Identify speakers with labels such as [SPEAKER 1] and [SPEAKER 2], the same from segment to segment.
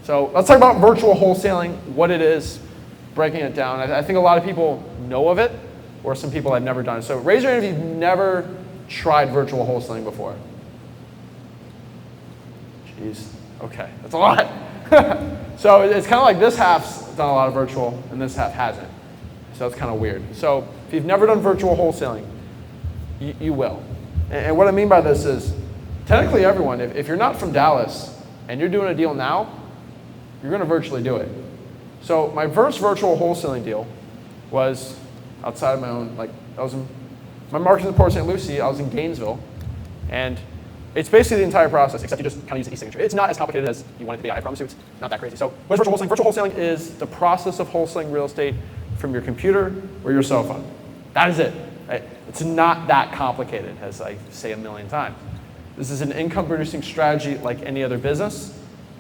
[SPEAKER 1] So let's talk about virtual wholesaling, what it is, breaking it down. I think a lot of people know of it, or some people have never done it. So raise your hand if you've never tried virtual wholesaling before. Jeez, okay, that's a lot. So it's kind of like this half's done a lot of virtual, and this half hasn't. So it's kind of weird. So if you've never done virtual wholesaling, you will. And what I mean by this is, technically everyone, if you're not from Dallas and you're doing a deal now, you're going to virtually do it. So my first virtual wholesaling deal was outside of my own, my market in Port St. Lucie, I was in Gainesville, and it's basically the entire process, except you just kind of use the e-signature. It's not as complicated as you want it to be, I promise you, it's not that crazy. So what is virtual wholesaling? Virtual wholesaling is the process of wholesaling real estate from your computer or your cell phone. That is it. Right? It's not that complicated, as I say a million times. This is an income-producing strategy like any other business.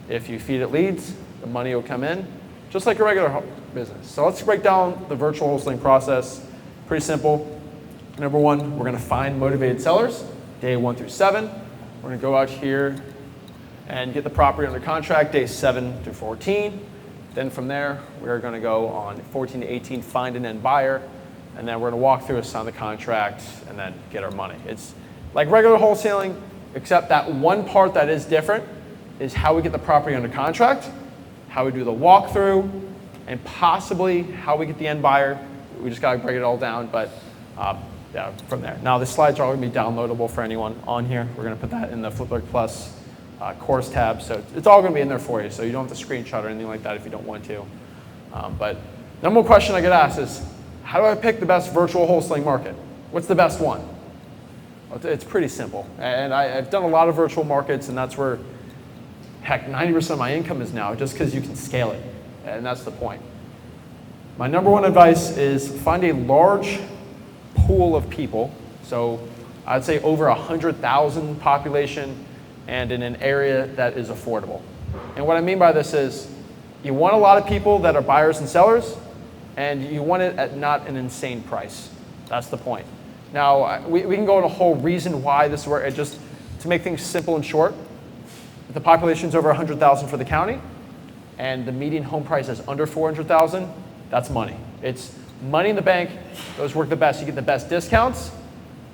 [SPEAKER 1] If you feed it leads, the money will come in, just like a regular business. So let's break down the virtual wholesaling process. Pretty simple. Number one, we're going to find motivated sellers, day 1 through 7. We're going to go out here and get the property under contract, days 7 through 14. Then from there, we're going to go on 14 to 18, find an end buyer, and then we're going to walk through, sign the contract, and then get our money. It's like regular wholesaling, except that one part that is different is how we get the property under contract, how we do the walkthrough, and possibly how we get the end buyer. We just got to break it all down, but yeah, from there. Now, the slides are all going to be downloadable for anyone on here. We're going to put that in the Flipbook Plus course tab, so it's all going to be in there for you, so you don't have to screenshot or anything like that if you don't want to. But number one question I get asked is, how do I pick the best virtual wholesaling market? What's the best one? Well, it's pretty simple, and I've done a lot of virtual markets, and that's where, heck, 90% of my income is now, just because you can scale it, and that's the point. My number one advice is find a large pool of people, so I'd say over 100,000 population, and in an area that is affordable. And what I mean by this is, you want a lot of people that are buyers and sellers, and you want it at not an insane price. That's the point. Now, we can go into a whole reason why this works. Just to make things simple and short, if the population's over 100,000 for the county, and the median home price is under 400,000, that's money. It's money in the bank. Those work the best. You get the best discounts,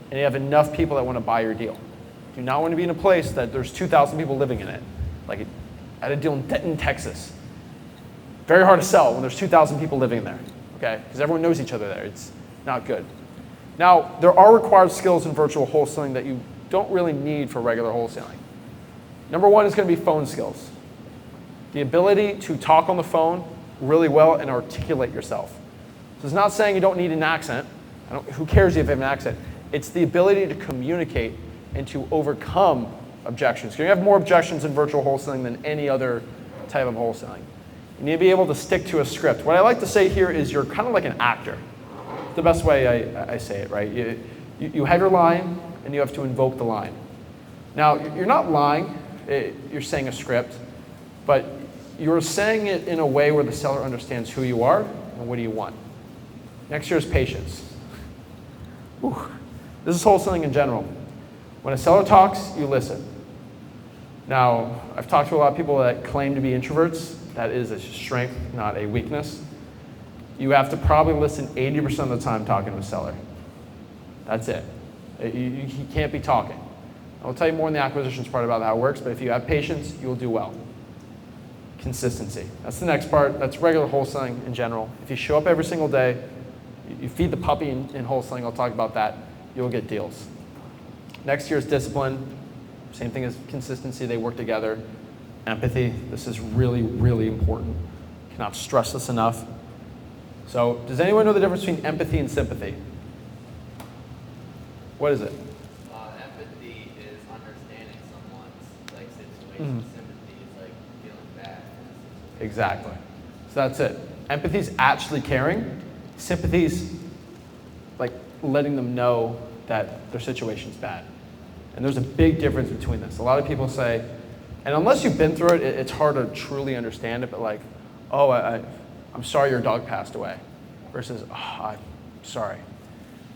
[SPEAKER 1] and you have enough people that want to buy your deal. You do not want to be in a place that there's 2,000 people living in it. Like I had a deal in Denton, Texas. Very hard to sell when there's 2,000 people living there, okay? Because everyone knows each other there. It's not good. Now, there are required skills in virtual wholesaling that you don't really need for regular wholesaling. Number one is going to be phone skills. The ability to talk on the phone really well and articulate yourself. So it's not saying you don't need an accent. Who cares if you have an accent? It's the ability to communicate and to overcome objections. You have more objections in virtual wholesaling than any other type of wholesaling. You need to be able to stick to a script. What I like to say here is you're kind of like an actor. It's the best way I say it, right? You have your line, and you have to invoke the line. Now, you're not lying. You're saying a script, but you're saying it in a way where the seller understands who you are and what do you want. Next here is patience. Ooh. This is wholesaling in general. When a seller talks, you listen. Now, I've talked to a lot of people that claim to be introverts. That is a strength, not a weakness. You have to probably listen 80% of the time talking to a seller. That's it. You can't be talking. I'll tell you more in the acquisitions part about how it works, but if you have patience, you'll do well. Consistency. That's the next part. That's regular wholesaling in general. If you show up every single day, you feed the puppy in wholesaling, I'll talk about that, you'll get deals. Next here is discipline. Same thing as consistency, they work together. Empathy, this is really, really important. Cannot stress this enough. So, does anyone know the difference between empathy and sympathy? What is it?
[SPEAKER 2] Empathy is understanding someone's situation. Sympathy is like feeling bad.
[SPEAKER 1] Exactly. So that's it. Empathy is actually caring. Sympathy is like letting them know that their situation's bad. And there's a big difference between this. A lot of people say, and unless you've been through it, it's hard to truly understand it, but like, oh, I'm sorry your dog passed away, versus, oh, I'm sorry.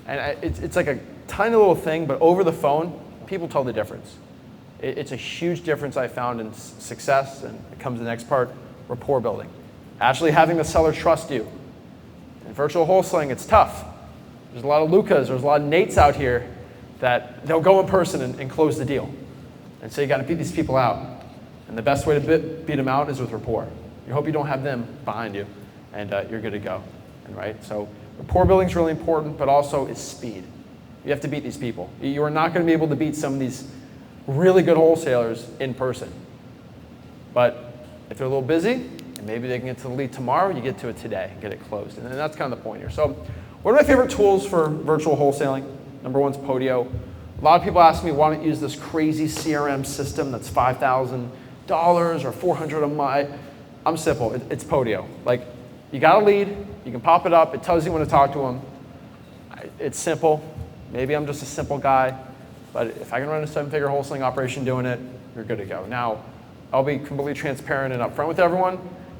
[SPEAKER 1] And it's like a tiny little thing, but over the phone, people tell the difference. It's a huge difference I found in success, and it comes to the next part, rapport building. Actually having the seller trust you. In virtual wholesaling, it's tough. There's a lot of Lucas, there's a lot of Nates out here that they'll go in person and close the deal. And so you got to beat these people out. And the best way to beat them out is with rapport. You hope you don't have them behind you, and you're good to go. And right, so rapport building is really important, but also is speed. You have to beat these people. You are not going to be able to beat some of these really good wholesalers in person. But if they're a little busy, and maybe they can get to the lead tomorrow, you get to it today and get it closed. And that's kind of the point here. So one of my favorite tools for virtual wholesaling, number one is Podio. A lot of people ask me, why don't you use this crazy CRM system that's $5,000 or $400 a month? I'm simple, it's Podio. Like, you got a lead, you can pop it up, it tells you when to talk to them. It's simple. Maybe I'm just a simple guy, but if I can run a 7-figure wholesaling operation doing it, you're good to go. Now, I'll be completely transparent and upfront with everyone.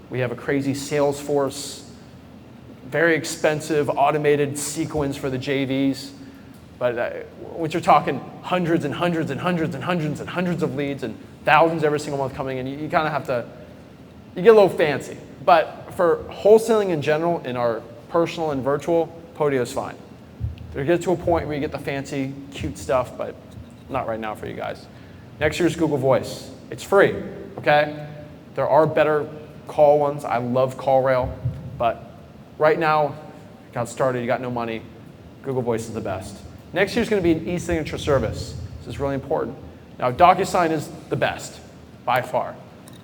[SPEAKER 1] We have a crazy Salesforce, very expensive automated sequence for the JVs. But once you're talking hundreds and hundreds and hundreds and hundreds and hundreds of leads and thousands every single month coming in, you kind of have to, you get a little fancy. But for wholesaling in general, in our personal and virtual, Podio is fine. They get to a point where you get the fancy, cute stuff, but not right now for you guys. Next year's Google Voice. It's free, okay? There are better call ones. I love CallRail, but right now, you got started, you got no money, Google Voice is the best. Next year's going to be an e-signature service. This is really important. Now, DocuSign is the best, by far.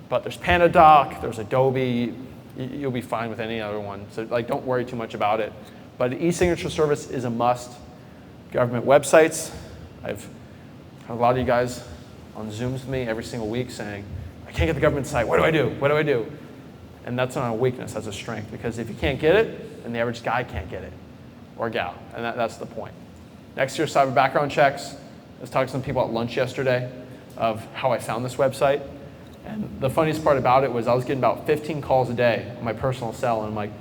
[SPEAKER 1] But there's PandaDoc, there's Adobe, you'll be fine with any other one. So like, don't worry too much about it. But an e-signature service is a must. Government websites, I've had a lot of you guys on Zooms with me every single week saying, I can't get the government site, what do I do? What do I do? And that's not a weakness, that's a strength. Because if you can't get it, then the average guy can't get it, or gal, and that's the point. Next year, cyber background checks. I was talking to some people at lunch yesterday of how I found this website. And the funniest part about it was I was getting about 15 calls a day on my personal cell, and I'm like,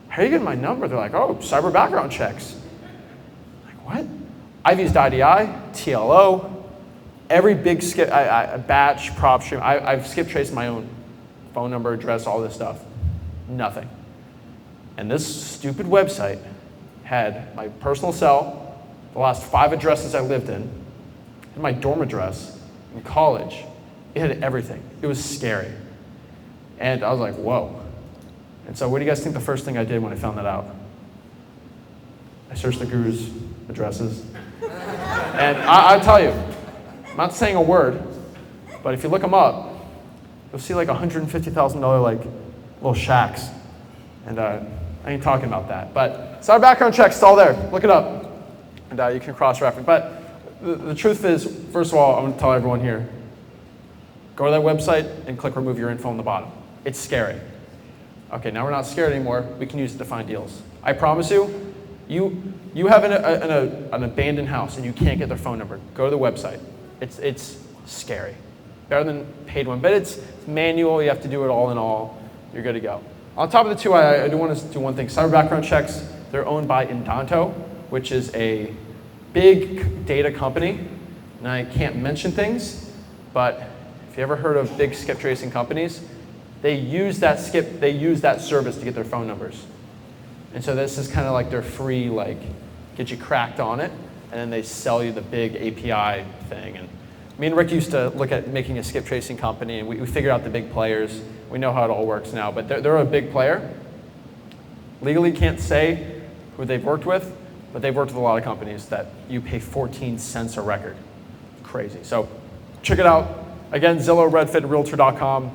[SPEAKER 1] how are you getting my number? They're like, oh, cyber background checks. I'm like, what? I've used IDI, TLO, every big skip, batch, prop stream. I've skip traced my own phone number, address, all this stuff. Nothing. And this stupid website had my personal cell, the last 5 addresses I lived in, and my dorm address in college. It had everything. It was scary. And I was like, whoa. And so what do you guys think the first thing I did when I found that out? I searched the guru's addresses. And I'll tell you, I'm not saying a word, but if you look them up, you'll see like $150,000 like little shacks. And I ain't talking about that. But cyber background check's it's all there. Look it up. And you can cross-reference. But the truth is, first of all, I'm going to tell everyone here, go to that website and click remove your info on the bottom. It's scary. Okay, now we're not scared anymore. We can use it to find deals. I promise you, you have an abandoned house and you can't get their phone number. Go to the website. It's scary. Better than paid one, but it's manual. You have to do it all in all. You're good to go. On top of the two, I do want to do one thing. Cyber background checks, they're owned by Indanto, which is a big data company. And I can't mention things, but if you ever heard of big skip tracing companies, they use that service to get their phone numbers. And so this is kind of like their free, like, get you cracked on it, and then they sell you the big API thing. And me and Rick used to look at making a skip tracing company, and we figured out the big players. We know how it all works now, but they're a big player. Legally can't say who they've worked with, but they've worked with a lot of companies that you pay 14 cents a record. Crazy. So check it out. Again, Zillow, Redfin, Realtor.com.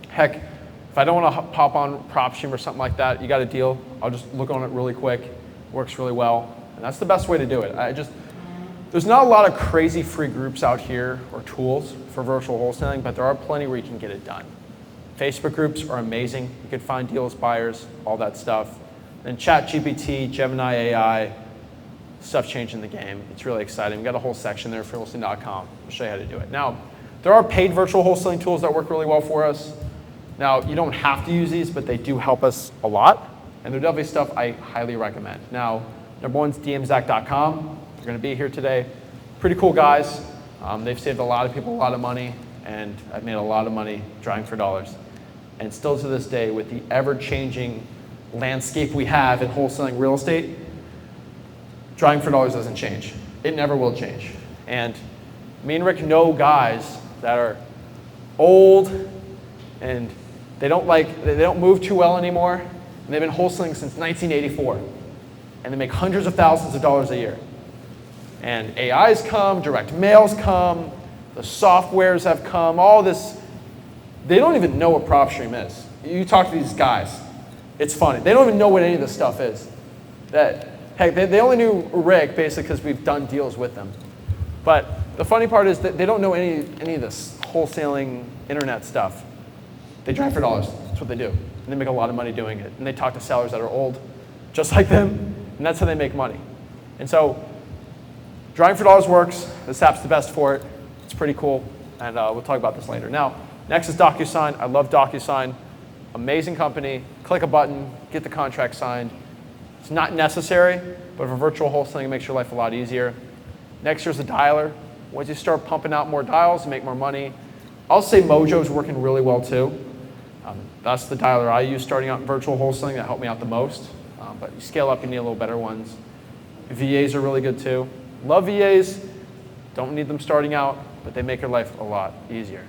[SPEAKER 1] Heck, if I don't want to pop on PropStream or something like that, you got a deal, I'll just look on it really quick. Works really well. And that's the best way to do it. There's not a lot of crazy free groups out here or tools for virtual wholesaling, but there are plenty where you can get it done. Facebook groups are amazing. You can find deals, buyers, all that stuff. And ChatGPT, Gemini AI, stuff changing the game. It's really exciting. We've got a whole section there for wholesaling.com. I'll show you how to do it. Now, there are paid virtual wholesaling tools that work really well for us. Now, you don't have to use these, but they do help us a lot. And they're definitely stuff I highly recommend. Now, number one's dmzack.com. They're going to be here today. Pretty cool guys. They've saved a lot of people a lot of money, and I've made a lot of money drawing for dollars. And still to this day, with the ever-changing landscape we have in wholesaling real estate, drawing for dollars doesn't change. It never will change. And me and Rick know guys that are old and they don't move too well anymore, and they've been wholesaling since 1984, and they make hundreds of thousands of dollars a year. And AIs come, direct mails come, the softwares have come, all this. They don't even know what PropStream is. You talk to these guys, it's funny. They don't even know what any of this stuff is. Heck, they only knew Rick basically because we've done deals with them. But the funny part is that they don't know any of this wholesaling internet stuff. They drive for dollars. That's what they do. And they make a lot of money doing it. And they talk to sellers that are old, just like them, and that's how they make money. And so drawing for dollars works. This app's the best for it. It's pretty cool, and we'll talk about this later. Now, next is DocuSign. I love DocuSign. Amazing company. Click a button, get the contract signed. It's not necessary, but for virtual wholesaling, it makes your life a lot easier. Next, here's a dialer. Once you start pumping out more dials, you make more money. I'll say Mojo's working really well too. That's the dialer I use starting out in virtual wholesaling. That helped me out the most. But you scale up, you need a little better ones. VAs are really good too. Love VAs. Don't need them starting out, but they make your life a lot easier.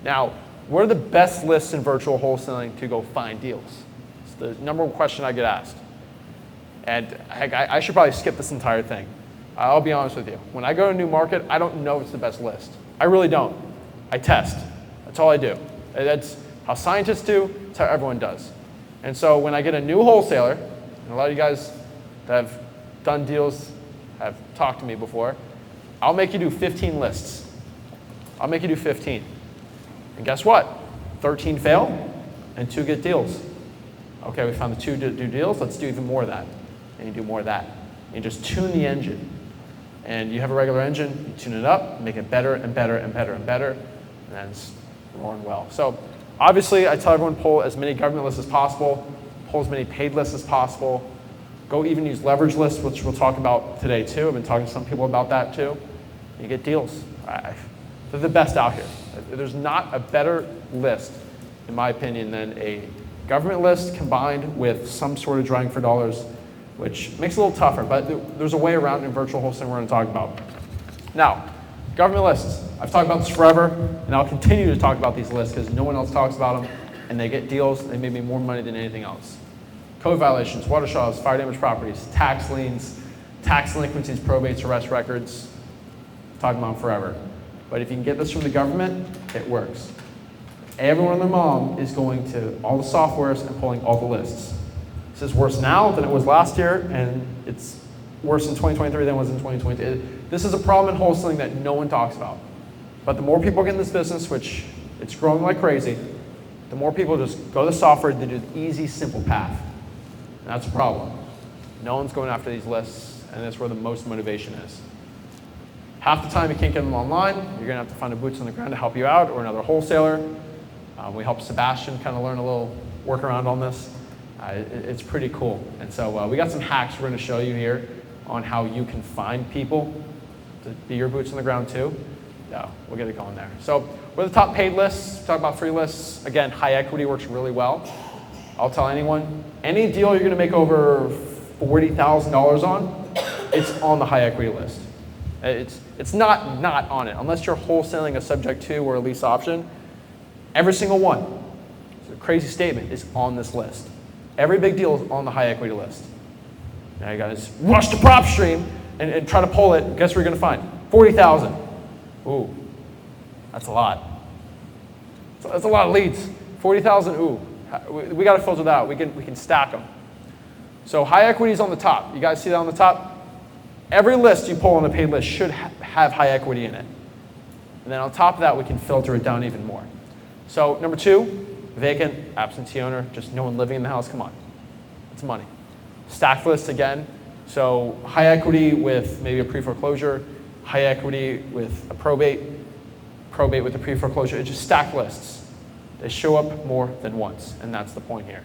[SPEAKER 1] Now, what are the best lists in virtual wholesaling to go find deals? It's the number one question I get asked. And heck, I should probably skip this entire thing. I'll be honest with you. When I go to a new market, I don't know it's the best list. I really don't. I test. That's all I do. That's how scientists do. It's how everyone does. And so when I get a new wholesaler, and a lot of you guys that have done deals have talked to me before, I'll make you do 15 lists. I'll make you do 15. And guess what? 13 fail, and 2 get deals. Okay, we found the 2 to do deals. Let's do even more of that. And you do more of that. And you just tune the engine. And you have a regular engine, you tune it up, make it better and better and better and better, and then it's roaring well. So obviously, I tell everyone pull as many government lists as possible, pull as many paid lists as possible. Go even use leverage lists, which we'll talk about today too. I've been talking to some people about that too. You get deals. They're the best out here. There's not a better list, in my opinion, than a government list combined with some sort of drawing for dollars, which makes it a little tougher, but there's a way around in virtual wholesaling we're going to talk about. Now, government lists. I've talked about this forever, and I'll continue to talk about these lists because no one else talks about them, and they get deals. They make me more money than anything else. Code violations, water shut-offs, fire damage properties, tax liens, tax delinquencies, probates, arrest records. Talking about them forever. But if you can get this from the government, it works. Everyone and their mom is going to all the softwares and pulling all the lists. This is worse now than it was last year, and it's worse in 2023 than it was in 2022. This is a problem in wholesaling that no one talks about. But the more people get in this business, which it's growing like crazy, the more people just go to the software to do the easy, simple path. And that's a problem. No one's going after these lists, and that's where the most motivation is. Half the time you can't get them online. You're going to have to find a boots on the ground to help you out, or another wholesaler. We helped Sebastian kind of learn a little workaround on this. It's pretty cool. And so we got some hacks we're going to show you here on how you can find people to be your boots on the ground too. Yeah, we'll get it going there. So we're the top paid lists. Talk about free lists. Again, high equity works really well. I'll tell anyone, any deal you're going to make over $40,000 on, it's on the high equity list. It's not on it, unless you're wholesaling a subject to or a lease option. Every single one, it's a crazy statement, is on this list. Every big deal is on the high equity list. Now you guys rush to PropStream and try to pull it. Guess what you're going to find? 40,000. Ooh, that's a lot. That's a lot of leads. 40,000. Ooh, we got to filter that out. We can stack them. So high equity is on the top. You guys see that on the top? Every list you pull on the paid list should have high equity in it. And then on top of that, we can filter it down even more. So number 2, vacant, absentee owner, just no one living in the house. Come on, it's money. Stack list again. So high equity with maybe a pre-foreclosure, high equity with a probate with a pre-foreclosure. It's just stack lists. They show up more than once, and that's the point here.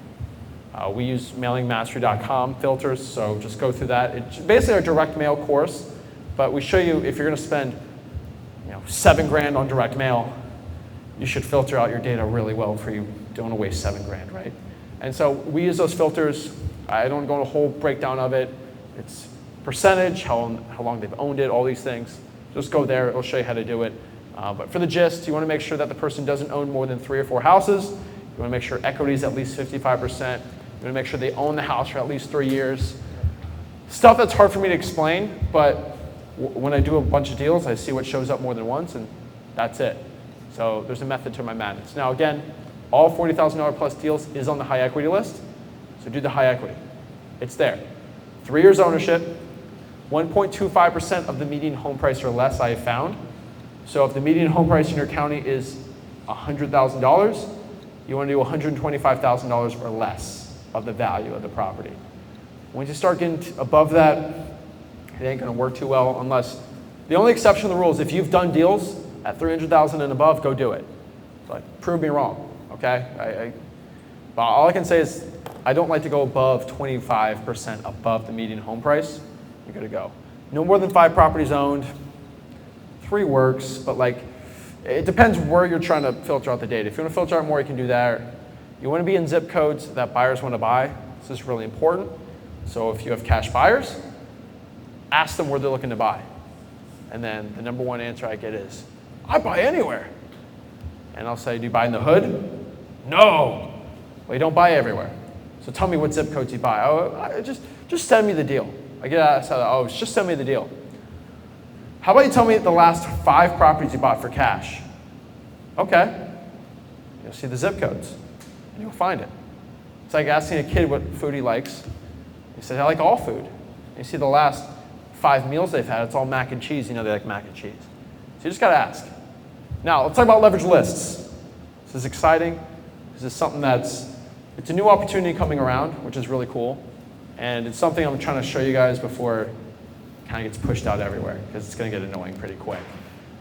[SPEAKER 1] We use mailingmastery.com filters, so just go through that. It's basically our direct mail course, but we show you if you're going to spend $7 grand on direct mail, you should filter out your data really well before you don't want to waste $7 grand, right? And so we use those filters. I don't go into a whole breakdown of it. It's percentage, how long they've owned it, all these things. Just go there, it'll show you how to do it. But for the gist, you want to make sure that the person doesn't own more than 3 or 4 houses. You want to make sure equity is at least 55%. You want to make sure they own the house for at least 3 years. Stuff that's hard for me to explain, but when I do a bunch of deals, I see what shows up more than once, and that's it. So there's a method to my madness. Now again, all $40,000 plus deals is on the high equity list, so do the high equity. It's there. 3 years ownership, 1.25% of the median home price or less I have found. So if the median home price in your county is $100,000, you want to do $125,000 or less of the value of the property. Once you start getting above that, it ain't going to work too well unless, the only exception to the rule is if you've done deals at $300,000 and above, go do it. So prove me wrong, okay? But all I can say is I don't like to go above 25% above the median home price. You're good to go. No more than 5 properties owned. 3 works, but it depends where you're trying to filter out the data. If you want to filter out more, you can do that. You want to be in zip codes that buyers want to buy. This is really important. So if you have cash buyers, ask them where they're looking to buy. And then the number one answer I get is, I buy anywhere. And I'll say, do you buy in the hood? No. Well, you don't buy everywhere. So tell me what zip codes you buy. Oh, just send me the deal. I get asked, just send me the deal. How about you tell me the last 5 properties you bought for cash? Okay. You'll see the zip codes, and you'll find it. It's like asking a kid what food he likes. He says, I like all food. And you see the last 5 meals they've had, it's all mac and cheese. You know they like mac and cheese. So you just got to ask. Now, let's talk about leverage lists. This is exciting. This is something it's a new opportunity coming around, which is really cool. And it's something I'm trying to show you guys before it kind of gets pushed out everywhere, because it's going to get annoying pretty quick.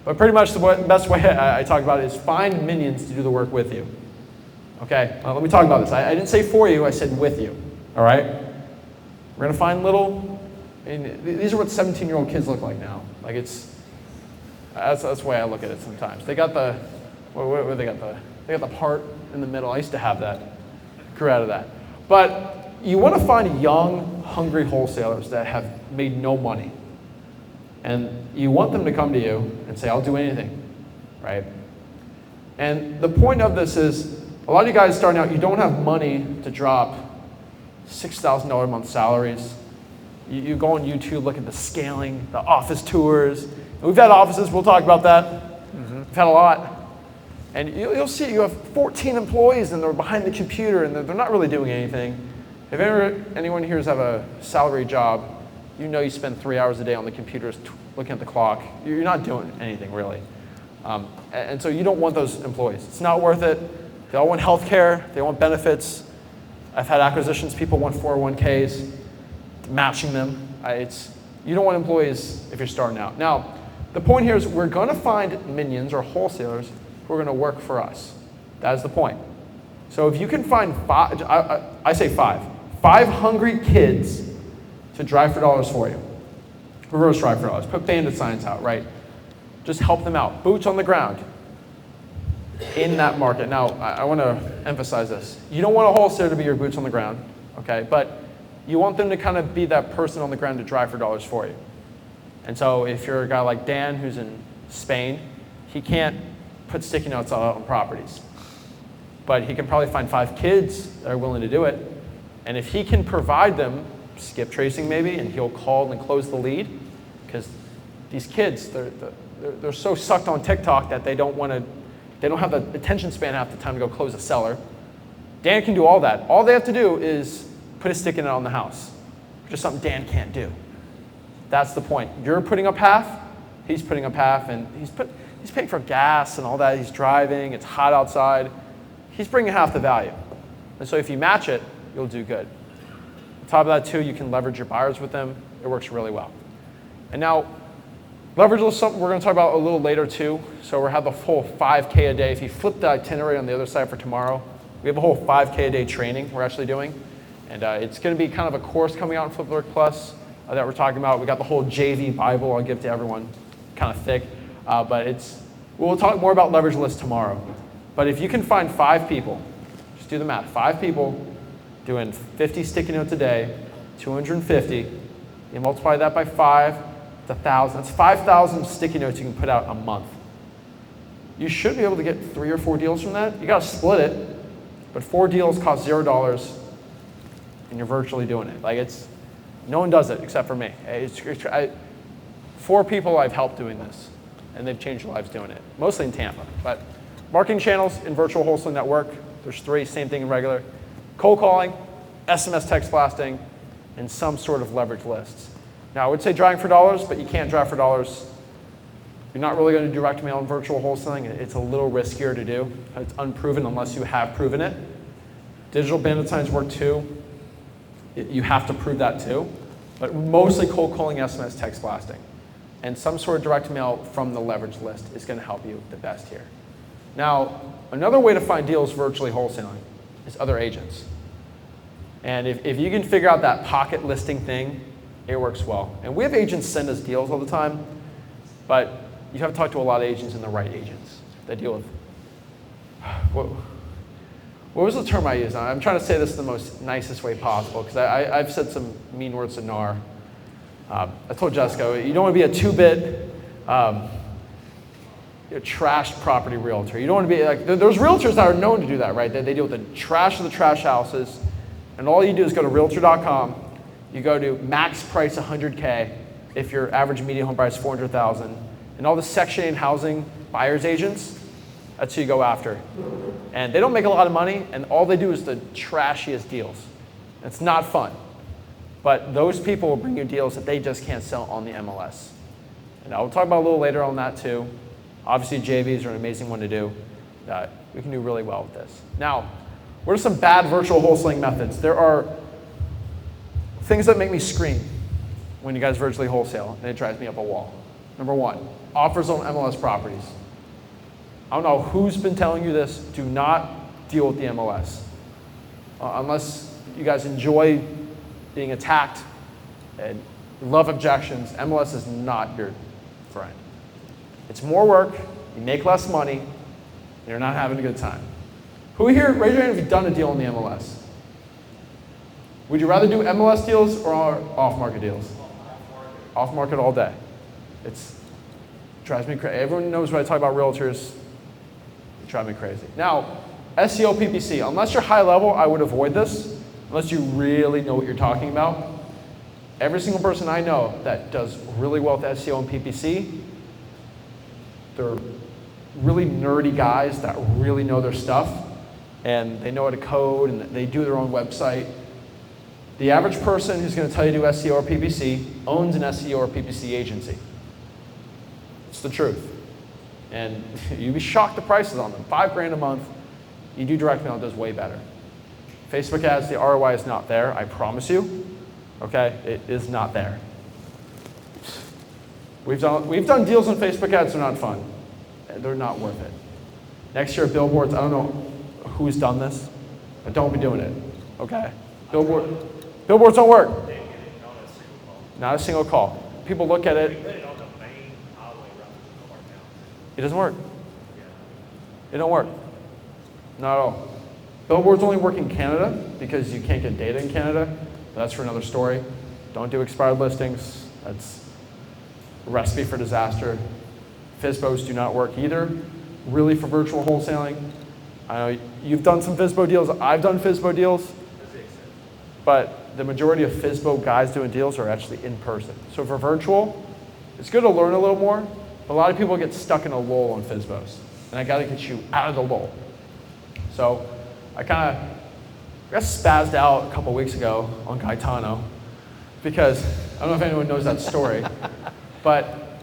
[SPEAKER 1] But pretty much the best way I talk about it is find minions to do the work with you. Okay, let me talk about this. I didn't say for you, I said with you. All right? We're going to find these are what 17-year-old kids look like now. That's the way I look at it sometimes. They got they got the part in the middle. I used to have that. Grew out of that. But you want to find young, hungry wholesalers that have made no money. And you want them to come to you and say, I'll do anything, right? And the point of this is, a lot of you guys starting out, you don't have money to drop $6,000 a month salaries. You go on YouTube, look at the scaling, the office tours. And we've had offices, we'll talk about that. We've had a lot. And you'll see you have 14 employees and they're behind the computer and they're not really doing anything. If anyone here has a salary job, you know you spend 3 hours a day on the computers looking at the clock. You're not doing anything really. And so you don't want those employees. It's not worth it. They all want health care. They want benefits. I've had acquisitions. People want 401ks, matching them. You don't want employees if you're starting out. Now, the point here is we're going to find minions or wholesalers who are going to work for us. That is the point. So if you can find 5, I say 5 hungry kids to drive for dollars for you. Reverse drive for dollars. Put bandit signs out, right? Just help them out. Boots on the ground in that market. Now, I want to emphasize this. You don't want a wholesaler to be your boots on the ground, okay? But you want them to kind of be that person on the ground to drive for dollars for you. And so if you're a guy like Dan who's in Spain, he can't put sticky notes out on properties. But he can probably find 5 kids that are willing to do it. And if he can provide them skip tracing maybe, and he'll call and close the lead, because these kids, they're so sucked on TikTok that they don't have the attention span half the time to go close a seller. Dan can do all that. All they have to do is put a sticky note on the house, which is something Dan can't do. That's the point. You're putting up half, he's putting up half, and he's paying for gas and all that. He's driving, it's hot outside. He's bringing half the value. And so if you match it, you'll do good. On top of that too, you can leverage your buyers with them. It works really well. And now, leverage is something we're going to talk about a little later too. So we'll have the full 5K a day. If you flip the itinerary on the other side for tomorrow, we have a whole 5K a day training we're actually doing. And it's going to be kind of a course coming out in Flip Alert Plus that we're talking about. We got the whole JV Bible I'll give to everyone, kind of thick. We'll talk more about leverage lists tomorrow. But if you can find 5 people, just do the math, 5 people doing 50 sticky notes a day, 250, you multiply that by 5, it's 1,000. That's 5,000 sticky notes you can put out a month. You should be able to get 3 or 4 deals from that. You got to split it, but 4 deals cost $0, and you're virtually doing it. No one does it except for me. 4 people I've helped doing this, and they've changed their lives doing it, mostly in Tampa. But marketing channels in virtual wholesaling network, there's 3, same thing in regular. Cold calling, SMS text blasting, and some sort of leverage lists. Now, I would say driving for dollars, but you can't drive for dollars. You're not really going to do direct mail in virtual wholesaling. It's a little riskier to do. It's unproven unless you have proven it. Digital bandit signs work too. You have to prove that too. But mostly cold calling, SMS text blasting. And some sort of direct mail from the leverage list is going to help you the best here. Now, another way to find deals virtually wholesaling is other agents. And if you can figure out that pocket listing thing, it works well. And we have agents send us deals all the time, but you have to talk to a lot of agents and the right agents that deal with. What was the term I used? I'm trying to say this the most nicest way possible, because I've said some mean words to NAR. I told Jessica, you don't want to be a 2-bit trashed property realtor. You don't want to be like, there's realtors that are known to do that, right? They deal with the trash of the trash houses, and all you do is go to realtor.com, you go to max price 100K if your average median home price is 400,000, and all the Section 8 housing buyers agents, that's who you go after. And they don't make a lot of money, and all they do is the trashiest deals. It's not fun. But those people will bring you deals that they just can't sell on the MLS. And I'll talk about a little later on that too. Obviously, JVs are an amazing one to do. We can do really well with this. Now, what are some bad virtual wholesaling methods? There are things that make me scream when you guys virtually wholesale, and it drives me up a wall. Number 1, offers on MLS properties. I don't know who's been telling you this. Do not deal with the MLS. Unless you guys enjoy being attacked and love objections, MLS is not your friend. It's more work, you make less money, and you're not having a good time. Who here, raise your hand if you've done a deal on the MLS? Would you rather do MLS deals or off-market deals? Off-market all day. It drives me crazy. Everyone knows when I talk about realtors, it drives me crazy. Now, SEO PPC, unless you're high level, I would avoid this, unless you really know what you're talking about. Every single person I know that does really well with SEO and PPC, they're really nerdy guys that really know their stuff, and they know how to code, and they do their own website. The average person who's going to tell you to do SEO or PPC owns an SEO or PPC agency. It's the truth. And you'd be shocked the prices on them. $5,000 a month. You do direct mail, it does way better. Facebook ads, the ROI is not there, I promise you. Okay, it is not there. We've done deals on Facebook ads, they're not fun. They're not worth it. Next year, billboards, I don't know who's done this, but don't be doing it, okay? Billboards don't work. Not a single call. People look at it. It doesn't work. It don't work. Not at all. Billboards only work in Canada because you can't get data in Canada. That's for another story. Don't do expired listings. That's a recipe for disaster. FSBOs do not work either, really for virtual wholesaling. I know you've done some FSBO deals. I've done FSBO deals. But the majority of FSBO guys doing deals are actually in person. So for virtual, it's good to learn a little more. But a lot of people get stuck in a lull on FSBOs. And I got to get you out of the lull. So I got spazzed out a couple weeks ago on Gaetano because I don't know if anyone knows that story, but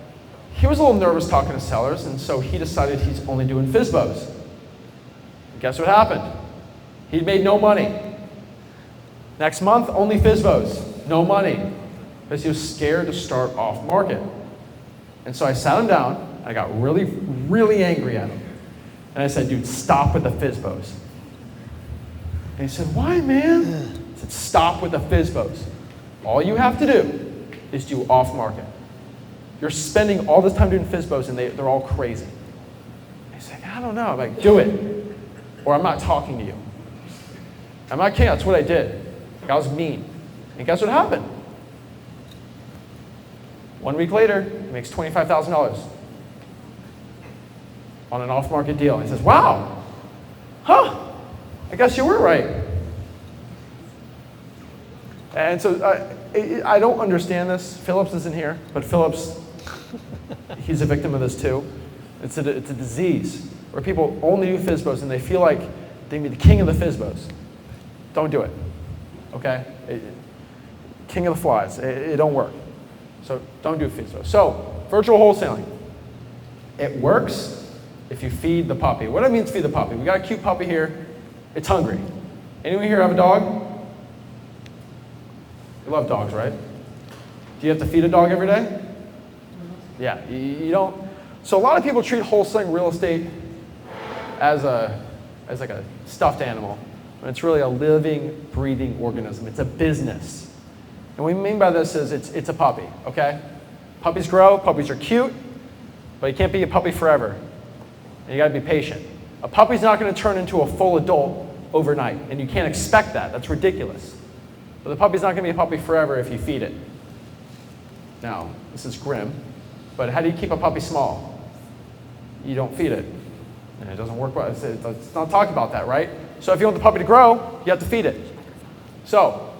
[SPEAKER 1] he was a little nervous talking to sellers, and so he decided he's only doing FSBOs. And guess what happened? He made no money. Next month, only FSBOs, no money, because he was scared to start off market. And so I sat him down, I got really, really angry at him. And I said, dude, stop with the FSBOs. And he said, why, man? I said, stop with the FSBOs. All you have to do is do off market. You're spending all this time doing FSBOs and they're all crazy. He's like, I don't know. I'm like, do it, or I'm not talking to you. I'm not kidding, that's what I did. I was mean. And guess what happened? 1 week later, he makes $25,000 on an off-market deal. He says, wow, I guess you were right. And so I don't understand this. Phillips isn't here, but Phillips, he's a victim of this too. It's a disease where people only do FSBOs and they feel like they can be the king of the FSBOs. Don't do it, okay? King of the flies, it don't work. So don't do FSBOs. So virtual wholesaling, it works if you feed the puppy. What do I mean feed the puppy? We got a cute puppy here. It's hungry. Anyone here have a dog? You love dogs, right? Do you have to feed a dog every day? Yeah, you don't. So a lot of people treat wholesaling real estate as like a stuffed animal, when it's really a living, breathing organism. It's a business. And what we mean by this is it's a puppy, okay? Puppies grow, puppies are cute, but you can't be a puppy forever. And you gotta be patient. A puppy's not gonna turn into a full adult overnight, and you can't expect that. That's ridiculous. But the puppy's not gonna be a puppy forever if you feed it. Now, this is grim, but how do you keep a puppy small? You don't feed it. And it doesn't work well. Let's not talk about that, right? So if you want the puppy to grow, you have to feed it. So,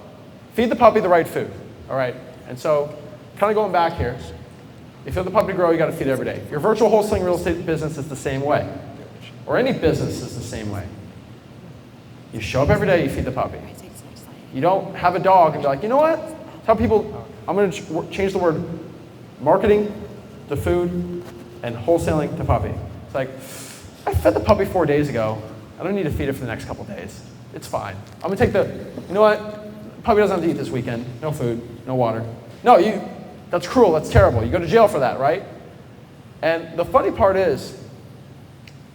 [SPEAKER 1] feed the puppy the right food, all right? And so, kind of going back here, if you want the puppy to grow, you gotta feed it every day. Your virtual wholesaling real estate business is the same way. Or any business is the same way. You show up every day, you feed the puppy. You don't have a dog and be like, you know what? Tell people, I'm going to change the word marketing to food and wholesaling to puppy. It's like, I fed the puppy 4 days ago. I don't need to feed it for the next couple days. It's fine. I'm going to take you know what? Puppy doesn't have to eat this weekend. No food, no water. No, that's cruel, that's terrible. You go to jail for that, right? And the funny part is,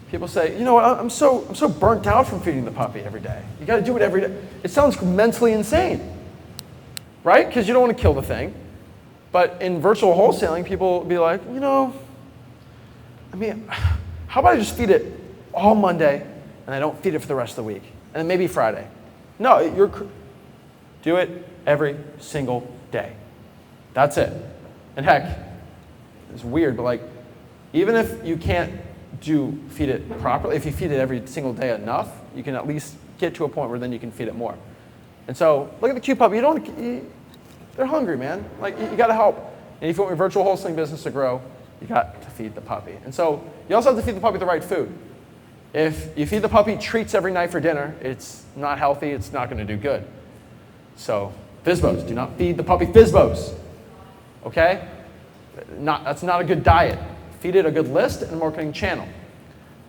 [SPEAKER 1] people say, you know what, I'm so burnt out from feeding the puppy every day. You got to do it every day. It sounds mentally insane, right? Because you don't want to kill the thing. But in virtual wholesaling, people will be like, you know, I mean, how about I just feed it all Monday and I don't feed it for the rest of the week? And then maybe Friday. No, do it every single day. That's it. And heck, it's weird, but like, even if you can't feed it properly, if you feed it every single day enough, you can at least get to a point where then you can feed it more. And so, look at the cute puppy. They're hungry, man. Like, you got to help. And if you want your virtual wholesaling business to grow, you got to feed the puppy. And so, you also have to feed the puppy the right food. If you feed the puppy treats every night for dinner, it's not healthy. It's not going to do good. So, FSBOs. Do not feed the puppy FSBOs. Okay? That's not a good diet. Feed it a good list and a marketing channel.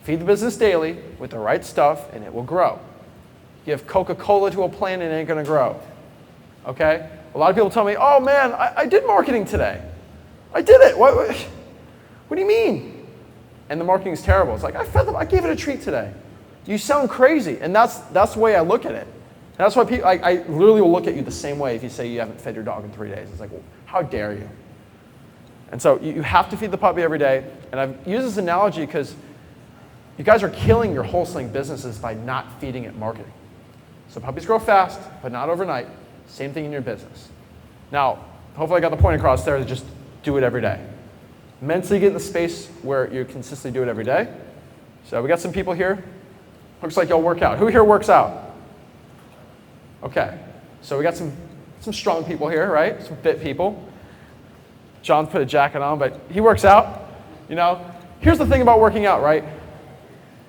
[SPEAKER 1] Feed the business daily with the right stuff and it will grow. Give Coca-Cola to a plant and it ain't gonna grow. Okay? A lot of people tell me, oh man, I did marketing today. I did it. What do you mean? And the marketing is terrible. It's like, I gave it a treat today. You sound crazy. And that's the way I look at it. And that's why I literally will look at you the same way if you say you haven't fed your dog in 3 days. It's like, well, how dare you? And so you have to feed the puppy every day. And I've used this analogy because you guys are killing your wholesaling businesses by not feeding it marketing. So puppies grow fast, but not overnight. Same thing in your business. Now, hopefully I got the point across there to just do it every day. Mentally get in the space where you consistently do it every day. So we got some people here. Looks like y'all work out. Who here works out? Okay. So we got some strong people here, right? Some fit people. John put a jacket on, but he works out, you know. Here's the thing about working out, right?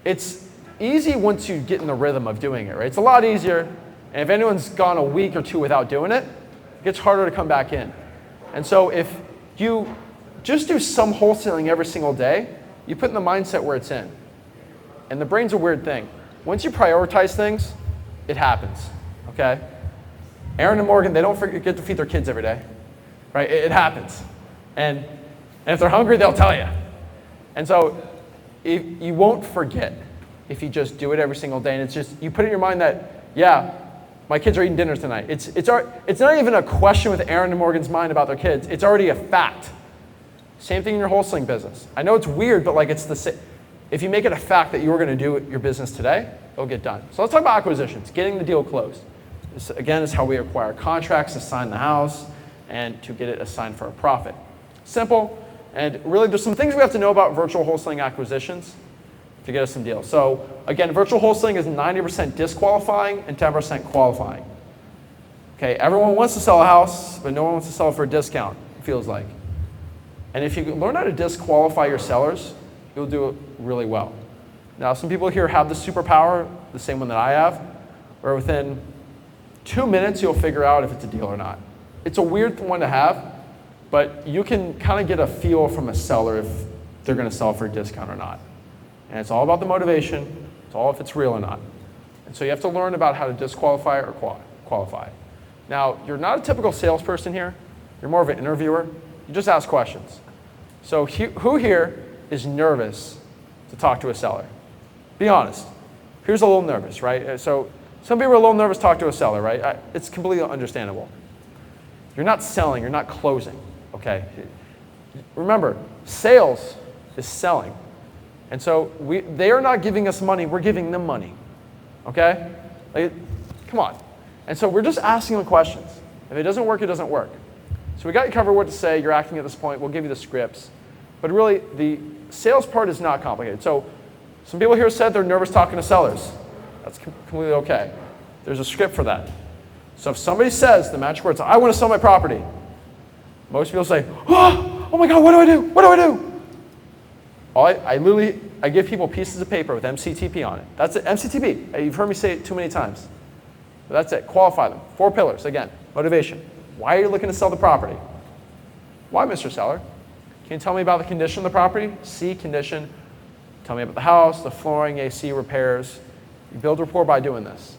[SPEAKER 1] It's easy once you get in the rhythm of doing it, right? It's a lot easier, and if anyone's gone a week or two without doing it, it gets harder to come back in. And so if you just do some wholesaling every single day, you put in the mindset where it's in. And the brain's a weird thing. Once you prioritize things, it happens, okay? Aaron and Morgan, they don't forget to feed their kids every day, right? It happens. And if they're hungry, they'll tell you. And so you won't forget if you just do it every single day. And it's just, you put in your mind that, yeah, my kids are eating dinner tonight. It's not even a question with Aaron and Morgan's mind about their kids. It's already a fact. Same thing in your wholesaling business. I know it's weird, but like it's the same. If you make it a fact that you were going to do your business today, it'll get done. So let's talk about acquisitions, getting the deal closed. This, again, is how we acquire contracts to sign the house and to get it assigned for a profit. Simple, and really there's some things we have to know about virtual wholesaling acquisitions to get us some deals. So again, virtual wholesaling is 90% disqualifying and 10% qualifying. Okay, everyone wants to sell a house, but no one wants to sell it for a discount, it feels like. And if you learn how to disqualify your sellers, you'll do it really well. Now, some people here have the superpower, the same one that I have, where within 2 minutes you'll figure out if it's a deal or not. It's a weird one to have, but you can kind of get a feel from a seller if they're going to sell for a discount or not. And it's all about the motivation. It's all if it's real or not. And so you have to learn about how to disqualify or qualify. Now, you're not a typical salesperson here. You're more of an interviewer. You just ask questions. So who here is nervous to talk to a seller? Be honest. Who's a little nervous, right? So some people are a little nervous to talk to a seller, right? It's completely understandable. You're not selling. You're not closing, okay? Remember, sales is selling. And so they are not giving us money. We're giving them money, okay? Like, come on. And so we're just asking them questions. If it doesn't work, it doesn't work. So we got you covered what to say. You're acting at this point. We'll give you the scripts. But really, the sales part is not complicated. So some people here said they're nervous talking to sellers. That's completely okay. There's a script for that. So if somebody says the magic words, I want to sell my property, most people say, oh my God, what do I do? What do I do? I give people pieces of paper with MCTP on it. That's it, MCTP. You've heard me say it too many times. But that's it, qualify them. 4 pillars, again, motivation. Why are you looking to sell the property? Why, Mr. Seller? Can you tell me about the condition of the property? C, condition. Tell me about the house, the flooring, AC, repairs. You build rapport by doing this.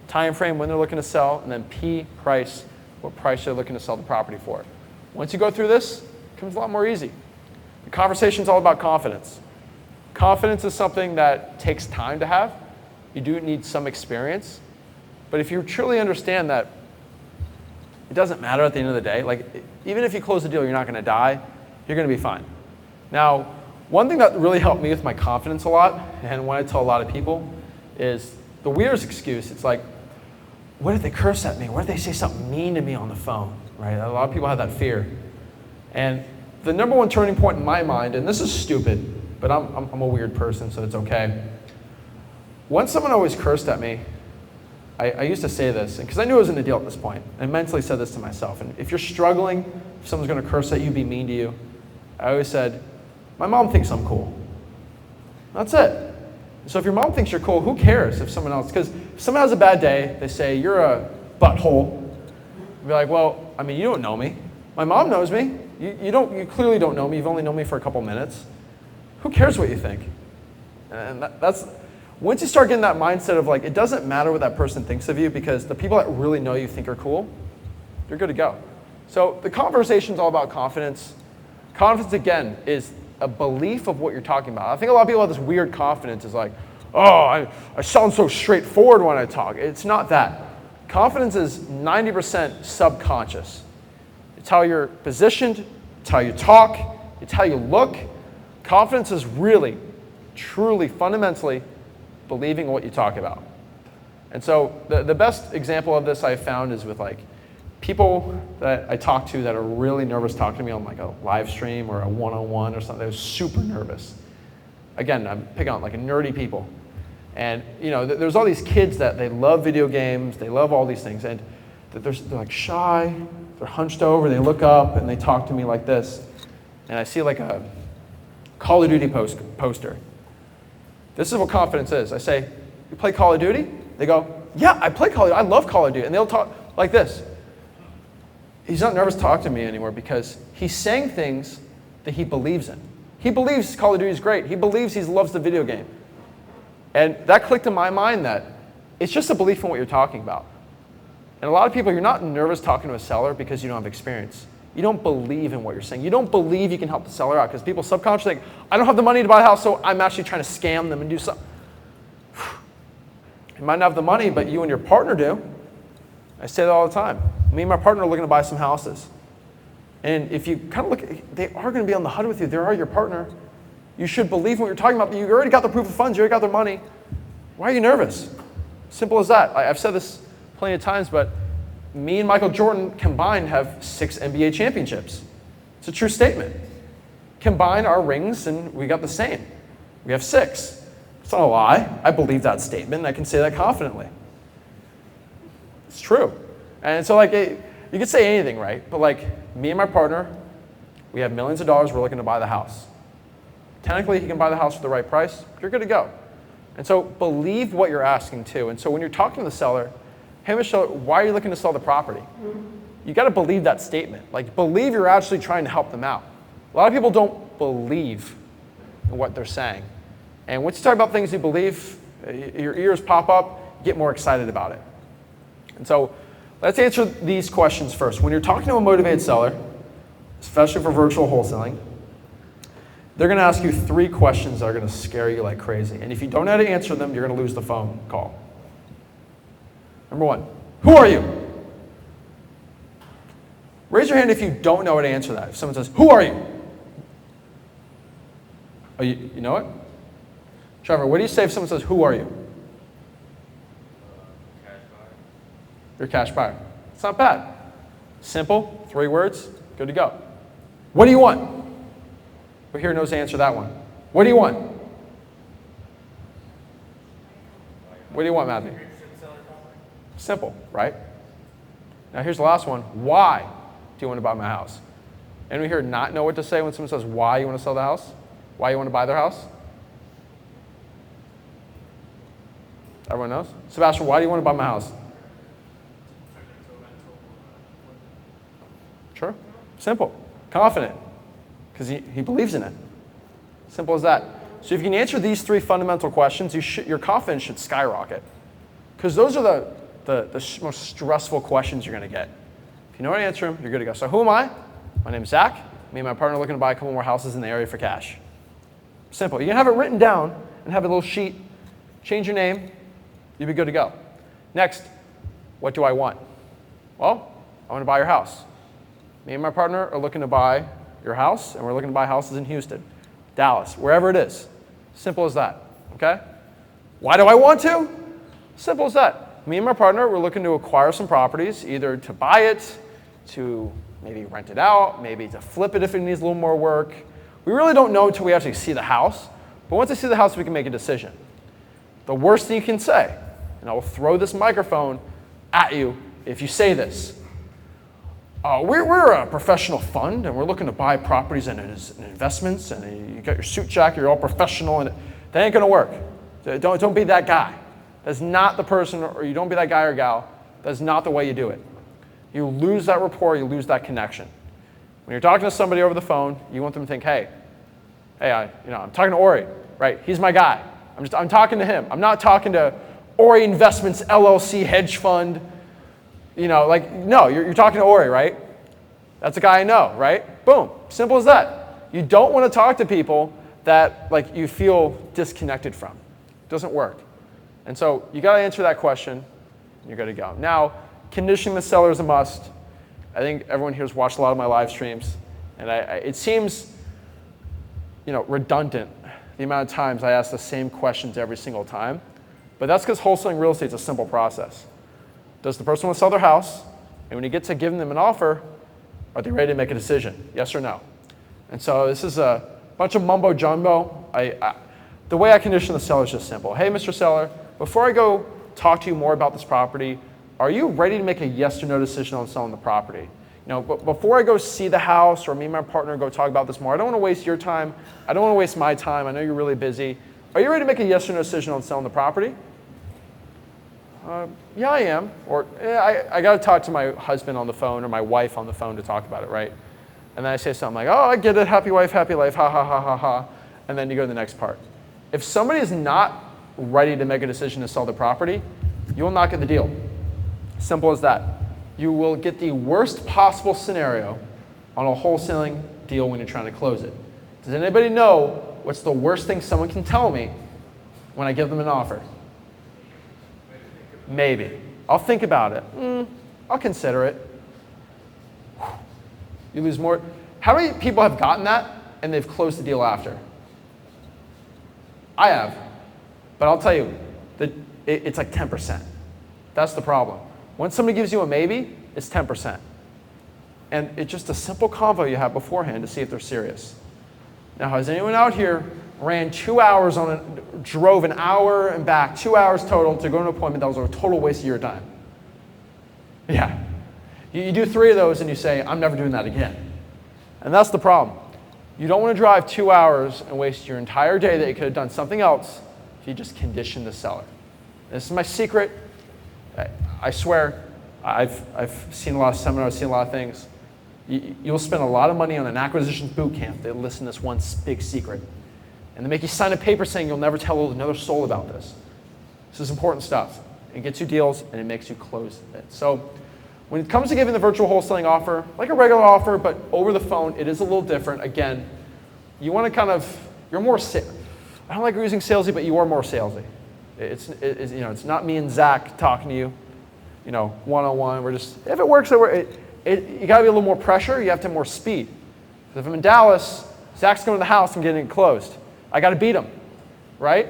[SPEAKER 1] Time frame, when they're looking to sell, and then P, price, what price they're looking to sell the property for. Once you go through this, it becomes a lot more easy. The conversation's all about confidence. Confidence is something that takes time to have. You do need some experience. But if you truly understand that it doesn't matter at the end of the day, like even if you close the deal, you're not going to die, you're going to be fine. Now, one thing that really helped me with my confidence a lot, and what I tell a lot of people, is the weirdest excuse. It's like, what if they curse at me? What if they say something mean to me on the phone? Right? A lot of people have that fear. And the number one turning point in my mind, and this is stupid, but I'm a weird person, so it's okay. Once someone always cursed at me, I used to say this, because I knew it was in a deal at this point. I mentally said this to myself. And if you're struggling, if someone's going to curse at you, be mean to you, I always said, my mom thinks I'm cool. That's it. So if your mom thinks you're cool, who cares if someone else, because if someone has a bad day, they say, you're a butthole. You'd be like, well, I mean, you don't know me. My mom knows me. You clearly don't know me. You've only known me for a couple minutes. Who cares what you think? And that's, once you start getting that mindset of like, it doesn't matter what that person thinks of you, because the people that really know you think are cool, you're good to go. So the conversation's all about confidence. Confidence, again, is a belief of what you're talking about. I think a lot of people have this weird confidence. It's like, oh, I sound so straightforward when I talk. It's not that. Confidence is 90% subconscious. It's how you're positioned. It's how you talk. It's how you look. Confidence is really, truly, fundamentally believing what you talk about. And so the best example of this I've found is with like people that I talk to that are really nervous talking to me on like a live stream or a one-on-one or something. They're super nervous. Again, I'm picking on like nerdy people. And you know, there's all these kids that they love video games, they love all these things, and they're like shy, they're hunched over, they look up and they talk to me like this. And I see like a Call of Duty poster. This is what confidence is. I say, you play Call of Duty? They go, yeah, I play Call of Duty. I love Call of Duty. And they'll talk like this. He's not nervous to talk to me anymore because he's saying things that he believes in. He believes Call of Duty is great. He believes he loves the video game. And that clicked in my mind that it's just a belief in what you're talking about. And a lot of people, you're not nervous talking to a seller because you don't have experience. You don't believe in what you're saying. You don't believe you can help the seller out because people subconsciously think, I don't have the money to buy a house, so I'm actually trying to scam them and do something. You might not have the money, but you and your partner do. I say that all the time. Me and my partner are looking to buy some houses. And if you kind of look, they are going to be on the HUD with you. They are your partner. You should believe what you're talking about. You already got the proof of funds. You already got their money. Why are you nervous? Simple as that. I've said this plenty of times, but me and Michael Jordan combined have 6 NBA championships. It's a true statement. Combine our rings and we got the same. We have 6. It's not a lie. I believe that statement and I can say that confidently. It's true. And so you could say anything, right? But me and my partner, we have millions of dollars. We're looking to buy the house. Technically, he can buy the house for the right price. You're good to go. And so believe what you're asking too. And so when you're talking to the seller, hey, Michelle, why are you looking to sell the property? You got to believe that statement. Believe you're actually trying to help them out. A lot of people don't believe in what they're saying. And once you talk about things you believe, your ears pop up, get more excited about it. And so let's answer these questions first. When you're talking to a motivated seller, especially for virtual wholesaling, they're going to ask you 3 questions that are going to scare you like crazy. And if you don't know how to answer them, you're going to lose the phone call. Number 1, who are you? Raise your hand if you don't know how to answer that. If someone says, who are you? Oh, you know it? Trevor, what do you say if someone says, who are you?
[SPEAKER 2] Cash buyer.
[SPEAKER 1] You're a cash buyer. It's not bad. Simple, 3 words, good to go. What do you want? Who here knows to answer that one? What do you want? What do you want, Matthew? Simple, right? Now here's the last one. Why do you want to buy my house? Anyone here not know what to say when someone says why you want to sell the house? Why you want to buy their house? Everyone knows? Sebastian, why do you want to buy my house? Sure. Simple. Confident. Because he believes in it. Simple as that. So if you can answer these 3 fundamental questions, your confidence should skyrocket. Because those are the most stressful questions you're going to get. If you know how to answer them, you're good to go. So who am I? My name is Zach. Me and my partner are looking to buy a couple more houses in the area for cash. Simple. You can have it written down and have a little sheet. Change your name. You'll be good to go. Next, what do I want? Well, I want to buy your house. Me and my partner are looking to buy your house, and we're looking to buy houses in Houston, Dallas, wherever it is. Simple as that, okay? Why do I want to? Simple as that. Me and my partner, we're looking to acquire some properties, either to buy it, to maybe rent it out, maybe to flip it if it needs a little more work. We really don't know until we actually see the house, but once I see the house, we can make a decision. The worst thing you can say, and I will throw this microphone at you if you say this. We're a professional fund, and we're looking to buy properties and investments, and you got your suit jacket, you're all professional, and that ain't gonna work. Don't be that guy. That's not the person, or you don't be that guy or gal. That's not the way you do it. You lose that rapport, you lose that connection. When you're talking to somebody over the phone, you want them to think, hey, I'm talking to Ori, right? He's my guy. I'm talking to him. I'm not talking to Ori Investments LLC hedge fund. No, you're talking to Ori, right? That's a guy I know, right? Boom, simple as that. You don't want to talk to people that you feel disconnected from. It doesn't work. And so you got to answer that question, and you're good to go. Now, conditioning the seller is a must. I think everyone here has watched a lot of my live streams, and it seems, redundant the amount of times I ask the same questions every single time. But that's because wholesaling real estate is a simple process. Does the person want to sell their house? And when you get to giving them an offer, are they ready to make a decision? Yes or no? And so this is a bunch of mumbo jumbo. The way I condition the seller is just simple. Hey, Mr. Seller, before I go talk to you more about this property, are you ready to make a yes or no decision on selling the property? But before I go see the house, or me and my partner go talk about this more, I don't want to waste your time. I don't want to waste my time. I know you're really busy. Are you ready to make a yes or no decision on selling the property? Yeah, I am. Or I got to talk to my husband on the phone or my wife on the phone to talk about it, right? And then I say something like, oh, I get it. Happy wife, happy life. Ha, ha, ha, ha, ha. And then you go to the next part. If somebody is not ready to make a decision to sell the property, you will not get the deal. Simple as that. You will get the worst possible scenario on a wholesaling deal when you're trying to close it. Does anybody know what's the worst thing someone can tell me when I give them an offer? Maybe. I'll think about it. I'll consider it. You lose more. How many people have gotten that and they've closed the deal after? I have. But I'll tell you, that it's like 10%. That's the problem. When somebody gives you a maybe, it's 10%. And it's just a simple convo you have beforehand to see if they're serious. Now, has anyone out here ran 2 hours drove an hour and back, 2 hours total to go to an appointment that was a total waste of your time? Yeah. You do 3 of those and you say, I'm never doing that again. And that's the problem. You don't want to drive 2 hours and waste your entire day that you could have done something else if you just condition the seller. This is my secret. I swear, I've seen a lot of seminars, seen a lot of things. You'll spend a lot of money on an acquisitions boot camp. They listen to this one big secret. And they make you sign a paper saying you'll never tell another soul about this. This is important stuff. It gets you deals and it makes you close it. So when it comes to giving the virtual wholesaling offer, like a regular offer, but over the phone, it is a little different. Again, you want to you're more, I don't like using salesy, but you are more salesy. It's not me and Zach talking to you, one-on-one. We're just, if it works, you got to be a little more pressure. You have to have more speed. Because if I'm in Dallas, Zach's going to the house and getting it closed. I got to beat him, right?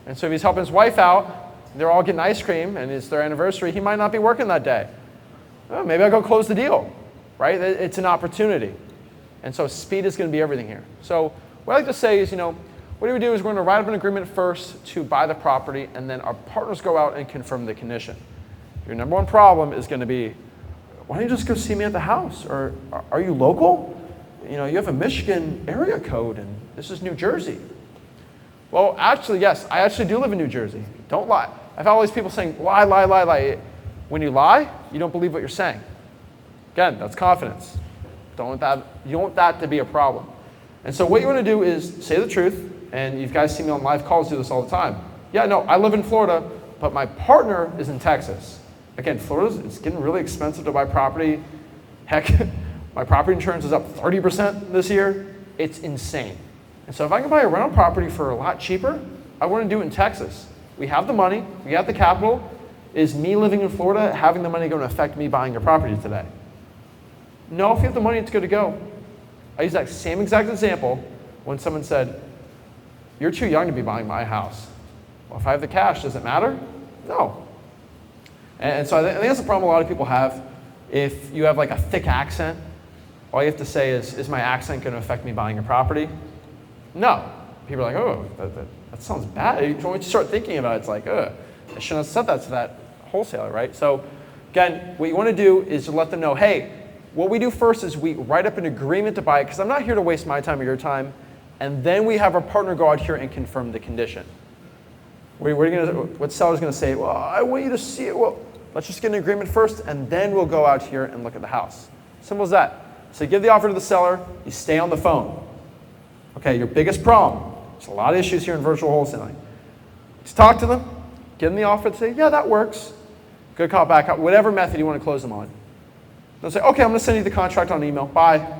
[SPEAKER 1] And so if he's helping his wife out, they're all getting ice cream, and it's their anniversary, he might not be working that day. Well, maybe I'll go close the deal, right? It's an opportunity. And so speed is going to be everything here. So what I like to say is, what do we do is we're going to write up an agreement first to buy the property, and then our partners go out and confirm the condition. Your number one problem is going to be, why don't you just go see me at the house? Or are you local? You have a Michigan area code, and this is New Jersey. Well, actually, yes, I actually do live in New Jersey. Don't lie. I've had all these people saying, lie, lie, lie, lie. When you lie, you don't believe what you're saying. Again, that's confidence. You want that to be a problem. And so what you want to do is say the truth, and you guys see me on live calls do this all the time. Yeah, no, I live in Florida, but my partner is in Texas. Again, it's getting really expensive to buy property. Heck, my property insurance is up 30% this year. It's insane. And so if I can buy a rental property for a lot cheaper, I want to do it in Texas. We have the money, we have the capital. Is me living in Florida, having the money going to affect me buying your property today? No, if you have the money, it's good to go. I use that same exact example when someone said, you're too young to be buying my house. Well, if I have the cash, does it matter? No. And so I think that's the problem a lot of people have. If you have like a thick accent, all you have to say is my accent going to affect me buying your property? No. People are like, oh, that sounds bad. Once you start thinking about it, it's like, I shouldn't have said that to that wholesaler, right? So again, what you want to do is to let them know, hey, what we do first is we write up an agreement to buy it, because I'm not here to waste my time or your time, and then we have our partner go out here and confirm the condition. What seller's going to say? Well, I want you to see it. Well, let's just get an agreement first, and then we'll go out here and look at the house. Simple as that. So you give the offer to the seller, you stay on the phone. Okay, your biggest problem, there's a lot of issues here in virtual wholesaling. Just talk to them, give them the offer, and say, yeah, that works. Good call back out, whatever method you want to close them on. They'll say, okay, I'm going to send you the contract on email. Bye.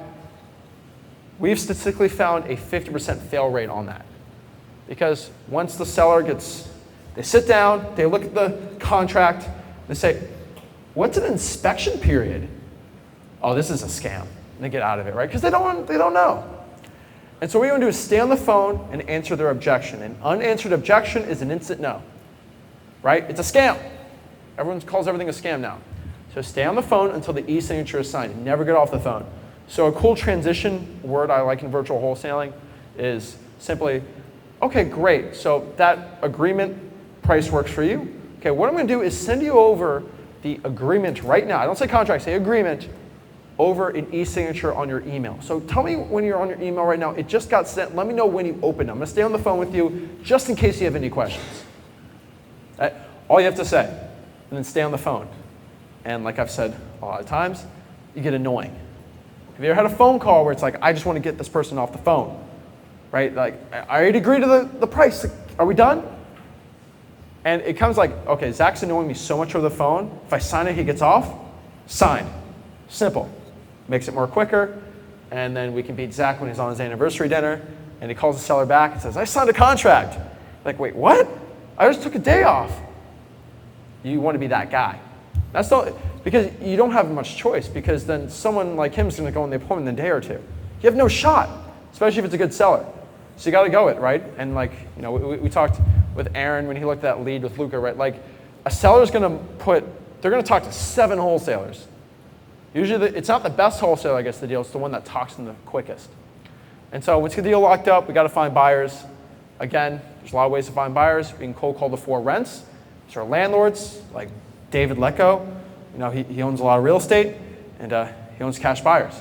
[SPEAKER 1] We've statistically found a 50% fail rate on that. Because once the seller they sit down, they look at the contract, they say, what's an inspection period? Oh, this is a scam. And they get out of it, right? Because they don't know. And so what you want to do is stay on the phone and answer their objection. An unanswered objection is an instant no, right? It's a scam. Everyone calls everything a scam now. So stay on the phone until the e-signature is signed. Never get off the phone. So a cool transition word I like in virtual wholesaling is simply, okay, great. So that agreement price works for you. Okay, what I'm going to do is send you over the agreement right now. I don't say contract, say agreement over an e-signature on your email. So tell me when you're on your email right now. It just got sent. Let me know when you open it. I'm going to stay on the phone with you just in case you have any questions. All you have to say, and then stay on the phone. And like I've said a lot of times, you get annoying. Have you ever had a phone call where it's like, I just want to get this person off the phone, right? Like, I already agreed to the price. Are we done? And it comes like, okay, Zach's annoying me so much over the phone. If I sign it, he gets off. Signed. Simple. Makes it more quicker. And then we can beat Zach when he's on his anniversary dinner. And he calls the seller back and says, I signed a contract. Like, wait, what? I just took a day off. You want to be that guy. Because you don't have much choice, because then someone like him is going to go in the appointment in a day or two. You have no shot, especially if it's a good seller. So you got to go it, right? And like, you know, we talked with Aaron when he looked at that lead with Luca, right? Like a seller's going to they're going to talk to 7 wholesalers. Usually it's not the best wholesaler that gets the deal, it's the one that talks to them the quickest. And so once the deal locked up, we got to find buyers. Again, there's a lot of ways to find buyers. We can cold call the 4 rents. These are landlords like David Lecco. You know, he owns a lot of real estate, and he owns cash buyers.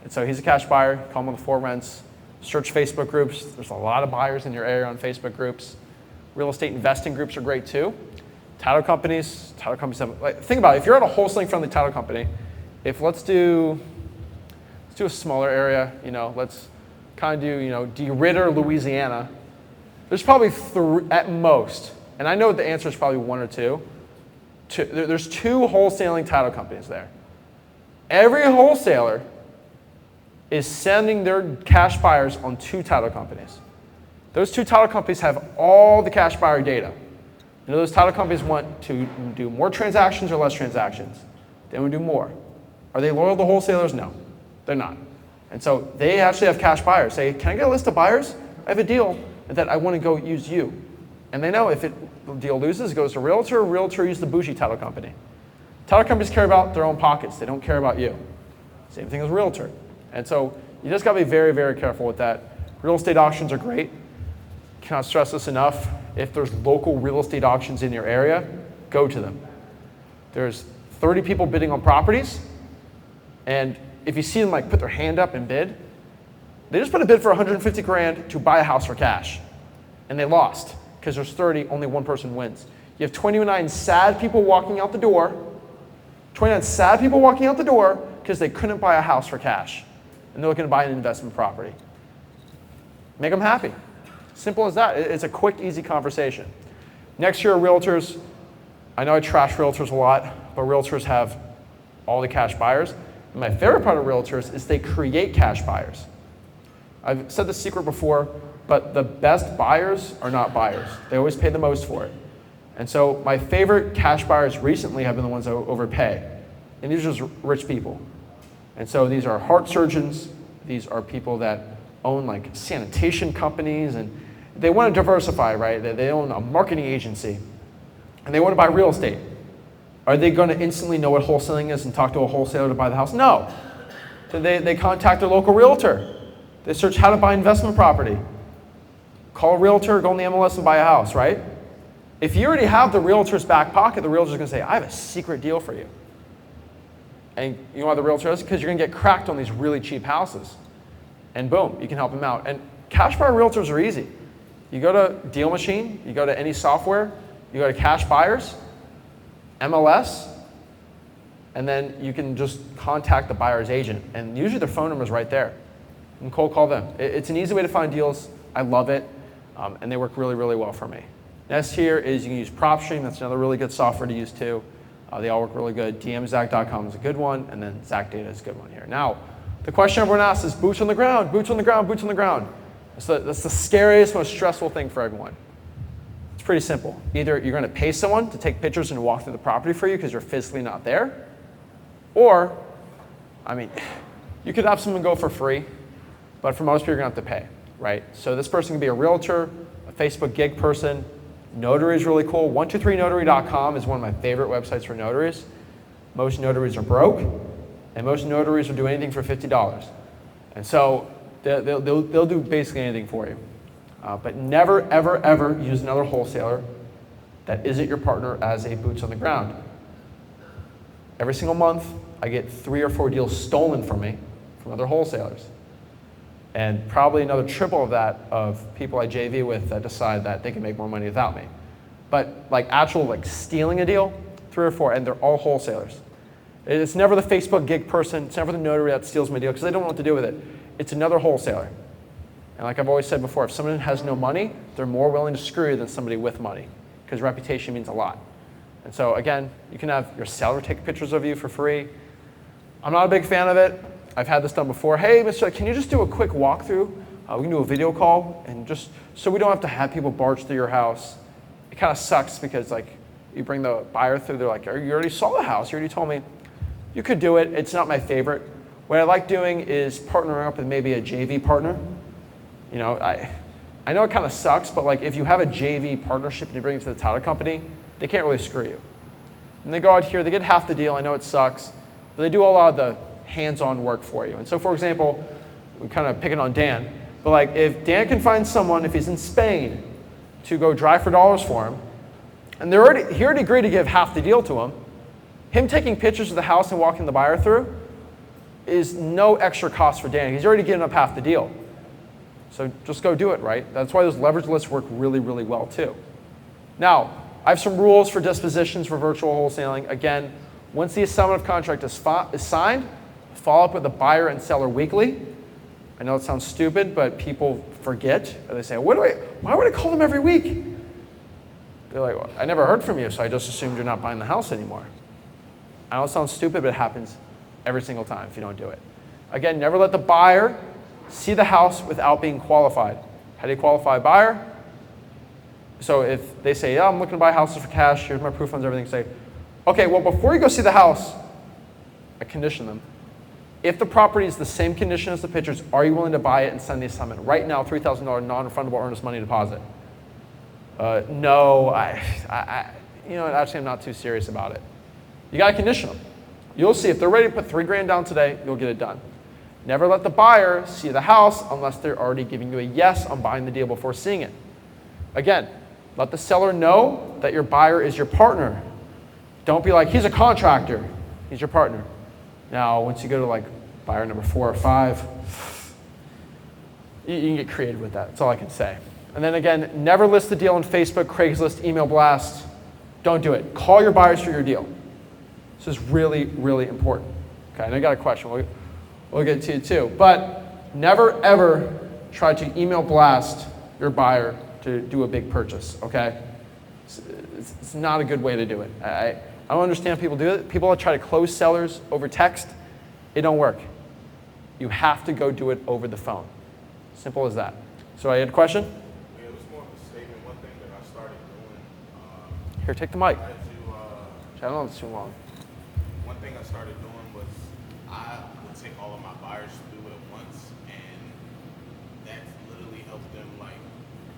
[SPEAKER 1] And so he's a cash buyer. Call him on the 4 rents. Search Facebook groups. There's a lot of buyers in your area on Facebook groups. Real estate investing groups are great too. Title companies have, like, think about it. If you're at a wholesaling friendly title company, if let's do a smaller area, you know, let's kind of do, you know, DeRidder, Louisiana. There's probably 3 at most, and I know the answer is probably 1 or 2. There's 2 wholesaling title companies there. Every wholesaler is sending their cash buyers on 2 title companies. Those 2 title companies have all the cash buyer data. You know, those title companies want to do more transactions or less transactions. They want to do more. Are they loyal to wholesalers? No, they're not. And so they actually have cash buyers. Say, can I get a list of buyers? I have a deal that I want to go use you. And they know if the deal loses, it goes to realtor. Realtor uses the bougie title company. Title companies care about their own pockets. They don't care about you. Same thing as realtor. And so you just got to be very, very careful with that. Real estate auctions are great. Cannot stress this enough. If there's local real estate auctions in your area, go to them. There's 30 people bidding on properties, and if you see them like put their hand up and bid, they just put a bid for 150 grand to buy a house for cash, and they lost because there's 30, only one person wins. You have 29 sad people walking out the door, 29 sad people walking out the door because they couldn't buy a house for cash, and they're looking to buy an investment property. Make them happy. Simple as that. It's a quick, easy conversation. Next year, realtors, I know I trash realtors a lot, but realtors have all the cash buyers. And my favorite part of realtors is they create cash buyers. I've said the secret before, but the best buyers are not buyers. They always pay the most for it. And so my favorite cash buyers recently have been the ones that overpay. And these are just rich people. And so these are heart surgeons. These are people that own like sanitation companies, and they want to diversify, right? They own a marketing agency, and they want to buy real estate. Are they going to instantly know what wholesaling is and talk to a wholesaler to buy the house? No. So they contact their local realtor. They search how to buy investment property. Call a realtor, go on the MLS and buy a house, right? If you already have the realtor's back pocket, the realtor's going to say, I have a secret deal for you. And you know why the realtor is? Because you're going to get cracked on these really cheap houses. And boom, you can help them out. And cash buyer realtors are easy. You go to Deal Machine, you go to any software, you go to Cash Buyers, MLS, and then you can just contact the buyer's agent. And usually their phone number is right there. You can cold call them. It's an easy way to find deals. I love it. And they work really, really well for me. Next here is you can use PropStream. That's another really good software to use too. They all work really good. DMZach.com is a good one, and then Zach Data is a good one here. Now, the question everyone asks is boots on the ground, boots on the ground, boots on the ground. That's the scariest, most stressful thing for everyone. It's pretty simple. Either you're going to pay someone to take pictures and walk through the property for you because you're physically not there, or, I mean, you could have someone go for free, but for most people, you're going to have to pay, right? So this person can be a realtor, a Facebook gig person. Notary is really cool. 123notary.com is one of my favorite websites for notaries. Most notaries are broke, and most notaries will do anything for $50. And so they'll do basically anything for you. But never, ever, ever use another wholesaler that isn't your partner as a boots on the ground. Every single month, I get 3 or 4 deals stolen from me from other wholesalers. And probably another triple of that of people I JV with that decide that they can make more money without me. But like actual like stealing a deal, 3 or 4, and they're all wholesalers. It's never the Facebook gig person, it's never the notary that steals my deal because they don't know what to do with it. It's another wholesaler. And like I've always said before, if someone has no money, they're more willing to screw you than somebody with money because reputation means a lot. And so again, you can have your seller take pictures of you for free. I'm not a big fan of it. I've had this done before. Hey, Mr. Can you just do a quick walkthrough? We can do a video call, and just so we don't have to have people barge through your house. It kind of sucks because like you bring the buyer through, they're like, you already saw the house. You already told me. You could do it. It's not my favorite. What I like doing is partnering up with maybe a JV partner. You know, I know it kind of sucks, but like if you have a JV partnership and you bring it to the title company, they can't really screw you. And they go out here, they get half the deal. I know it sucks, but they do a lot of the hands-on work for you. And so, for example, we're kind of picking on Dan, but like if Dan can find someone, if he's in Spain, to go drive for dollars for him, and he already agreed to give half the deal to him taking pictures of the house and walking the buyer through is no extra cost for Dan. He's already given up half the deal. So just go do it, right? That's why those leverage lists work really, really well too. Now, I have some rules for dispositions for virtual wholesaling. Again, once the settlement of contract is signed, follow up with the buyer and seller weekly. I know it sounds stupid, but people forget. Or they say, why would I call them every week? They're like, well, I never heard from you, so I just assumed you're not buying the house anymore. I know it sounds stupid, but it happens every single time if you don't do it. Again, never let the buyer see the house without being qualified. How do you qualify a buyer? So if they say, yeah, I'm looking to buy houses for cash, here's my proof funds, everything, say, okay, well, before you go see the house, I condition them. If the property is the same condition as the pictures, are you willing to buy it and send the assignment? Right now, $3,000 non-refundable earnest money deposit. No, actually I'm not too serious about it. You gotta condition them. You'll see if they're ready to put $3,000 down today, you'll get it done. Never let the buyer see the house unless they're already giving you a yes on buying the deal before seeing it. Again, let the seller know that your buyer is your partner. Don't be like, he's a contractor, he's your partner. Now, once you go to like buyer number 4 or 5, you can get creative with that. That's all I can say. And then again, never list the deal on Facebook, Craigslist, email blast. Don't do it. Call your buyers for your deal. This is really, really important. Okay, and I got a question. We'll get to you too. But never, ever try to email blast your buyer to do a big purchase, okay? It's not a good way to do it. I don't understand people do it. People that try to close sellers over text, it don't work. You have to go do it over the phone. Simple as that. So I had a question?
[SPEAKER 3] Yeah, it was more of a statement. One thing that I started doing.
[SPEAKER 1] Here, take the mic.
[SPEAKER 3] I
[SPEAKER 1] don't know if it's too long.
[SPEAKER 3] One thing I started doing was I would take all of my buyers through it at once, and that literally helped them like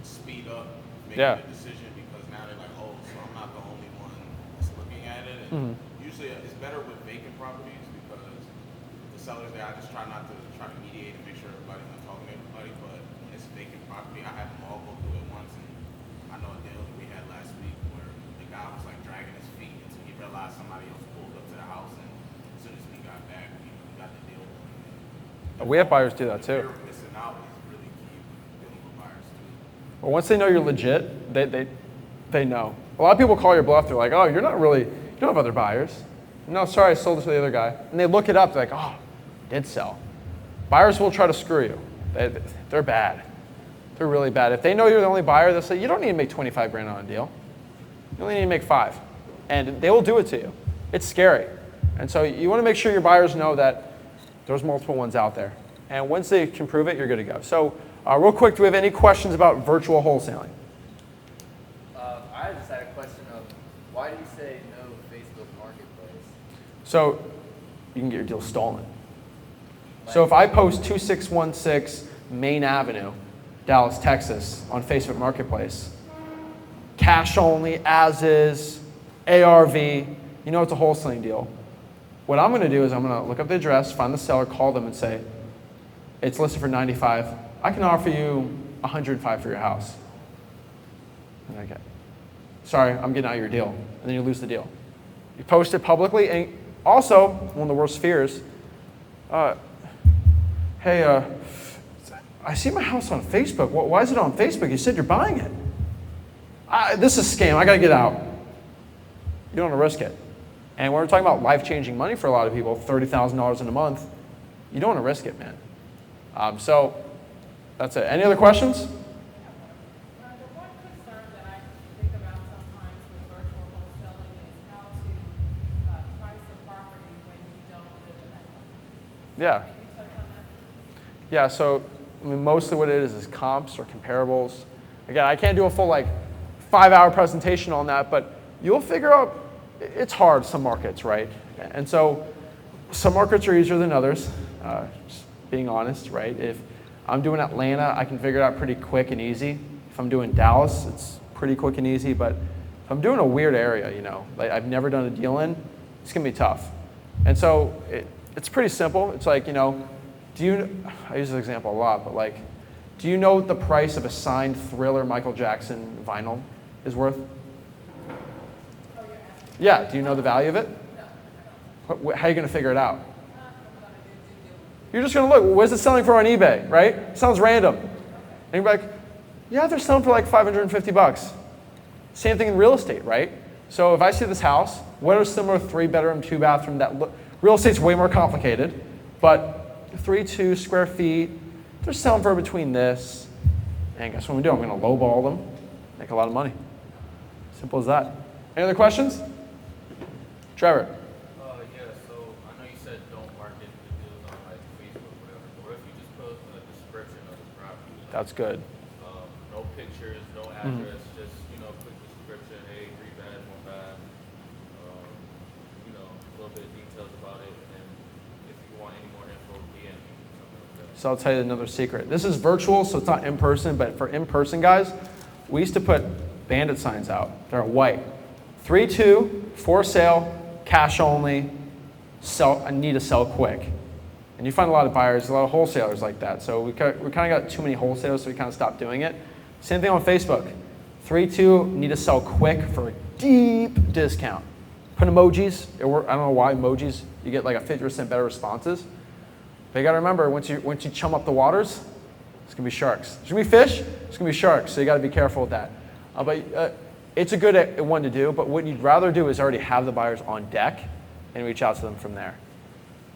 [SPEAKER 3] speed up making a decision, because now they're like, oh, so I'm not the only one that's looking at it. And usually it's better with vacant properties because the sellers there, I just try not to try to mediate and make sure everybody's not talking to everybody. But when it's vacant property, I have them all go through it once. And I know a deal that we had last week where the guy was like dragging his feet until he realized somebody else pulled up to the house, and as soon as we got back, we got the deal done.
[SPEAKER 1] We have buyers do that too.
[SPEAKER 3] Missing out is really key dealing with buyers too.
[SPEAKER 1] Well, once they know you're legit, they know. A lot of people call your bluff. They're like, oh, you don't have other buyers. No, sorry, I sold it to the other guy. And they look it up. They're like, oh, did sell. Buyers will try to screw you. They're bad. They're really bad. If they know you're the only buyer, they'll say, you don't need to make 25 grand on a deal. You only need to make 5. And they will do it to you. It's scary. And so you want to make sure your buyers know that there's multiple ones out there. And once they can prove it, you're good to go. So real quick, do we have any questions about virtual wholesaling?
[SPEAKER 2] I just had a question of, why do you say no Facebook Marketplace?
[SPEAKER 1] So you can get your deal stolen. So if I post 2616 Main Avenue, Dallas, Texas, on Facebook Marketplace, cash only, as is, ARV, you know it's a wholesaling deal. What I'm going to do is I'm going to look up the address, find the seller, call them and say, it's listed for 95. I can offer you 105 for your house. Okay. Sorry, I'm getting out of your deal. And then you lose the deal. You post it publicly, and also, one of the worst fears, hey, I see my house on Facebook. Why is it on Facebook? You said you're buying it. This is a scam. I got to get out. You don't want to risk it. And when we're talking about life-changing money for a lot of people, $30,000 in a month, you don't want to risk it, man. So that's it. Any other questions?
[SPEAKER 4] The one concern that I think about sometimes with virtual wholesaling is how to price a property when you don't live in that property.
[SPEAKER 1] Yeah.
[SPEAKER 4] Can you touch on that?
[SPEAKER 1] Yeah, so I mean, mostly what it is comps or comparables. Again, I can't do a full 5-hour presentation on that, but you'll figure out it's hard, some markets, right? And so some markets are easier than others, just being honest, right? If I'm doing Atlanta, I can figure it out pretty quick and easy. If I'm doing Dallas, it's pretty quick and easy, but if I'm doing a weird area, like I've never done a deal in, it's gonna be tough. And so it's pretty simple. It's like, I use this example a lot, but like, do you know what the price of a signed Thriller Michael Jackson vinyl is worth? Yeah, do you know the value of it? How are you gonna figure it out? You're just gonna look, what is it selling for on eBay, right? Sounds random. And you're like, yeah, they're selling for like 550 bucks. Same thing in real estate, right? So if I see this house, what are similar 3-bedroom, 2-bathroom that look, real estate's way more complicated, but 32 square feet, they're selling for between this, and guess what I'm gonna do? I'm gonna lowball them, make a lot of money. Simple as that. Any other questions? Trevor.
[SPEAKER 3] Yeah, so I know you said don't market the deals on like Facebook or whatever, but what if you just post a description of the property?
[SPEAKER 1] That's good.
[SPEAKER 3] No pictures, no address, just, quick description, hey, 3 bed, 1 bath, a little bit of details about it, and then if you want any more info, DM me, something like that.
[SPEAKER 1] So I'll tell you another secret. This is virtual, so it's not in person, but for in-person guys, we used to put bandit signs out. They're white. 3-2, for sale, cash only, I need to sell quick. And you find a lot of buyers, a lot of wholesalers like that. So we kind of got too many wholesalers, so we kind of stopped doing it. Same thing on Facebook. 3-2, need to sell quick for a deep discount. Put emojis. I don't know why emojis, you get like a 50% better responses. But you gotta remember, once you chum up the waters, it's gonna be sharks. There's gonna be fish, it's gonna be sharks, so you gotta be careful with that. But it's a good one to do, but what you'd rather do is already have the buyers on deck and reach out to them from there.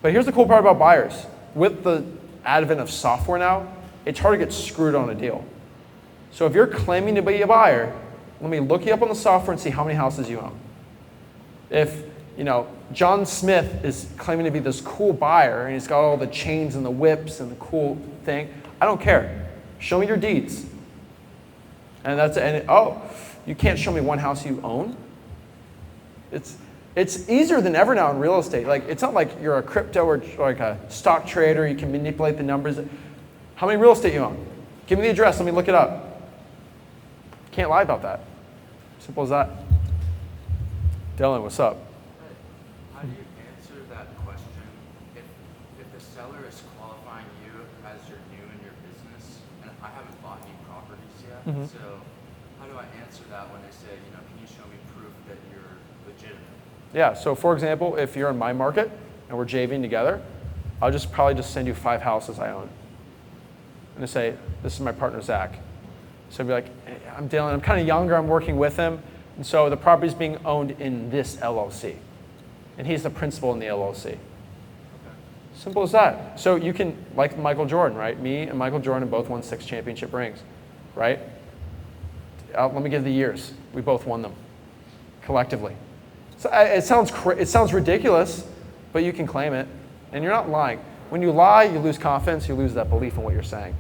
[SPEAKER 1] But here's the cool part about buyers. With the advent of software now, it's hard to get screwed on a deal. So if you're claiming to be a buyer, let me look you up on the software and see how many houses you own. If John Smith is claiming to be this cool buyer and he's got all the chains and the whips and the cool thing, I don't care. Show me your deeds. And you can't show me one house you own? It's easier than ever now in real estate. Like, it's not like you're a crypto or like a stock trader, you can manipulate the numbers. How many real estate you own? Give me the address, let me look it up. Can't lie about that. Simple as that. Dylan, what's up?
[SPEAKER 5] How do you answer that question if the seller is qualifying you as you're new in your business, and I haven't bought any properties yet, so how do I answer that when they say, can you show me proof that you're legitimate?
[SPEAKER 1] Yeah, so for example, if you're in my market and we're JVing together, I'll probably just send you 5 houses I own. And to say, this is my partner, Zach. So I'd be like, hey, I'm Dylan, I'm kind of younger, I'm working with him. And so the property's being owned in this LLC. And he's the principal in the LLC. Okay. Simple as that. So you can, like Michael Jordan, right? Me and Michael Jordan both won 6 championship rings, right? Let me give the years. We both won them collectively. So it sounds ridiculous, but you can claim it. And you're not lying. When you lie, you lose confidence, you lose that belief in what you're saying.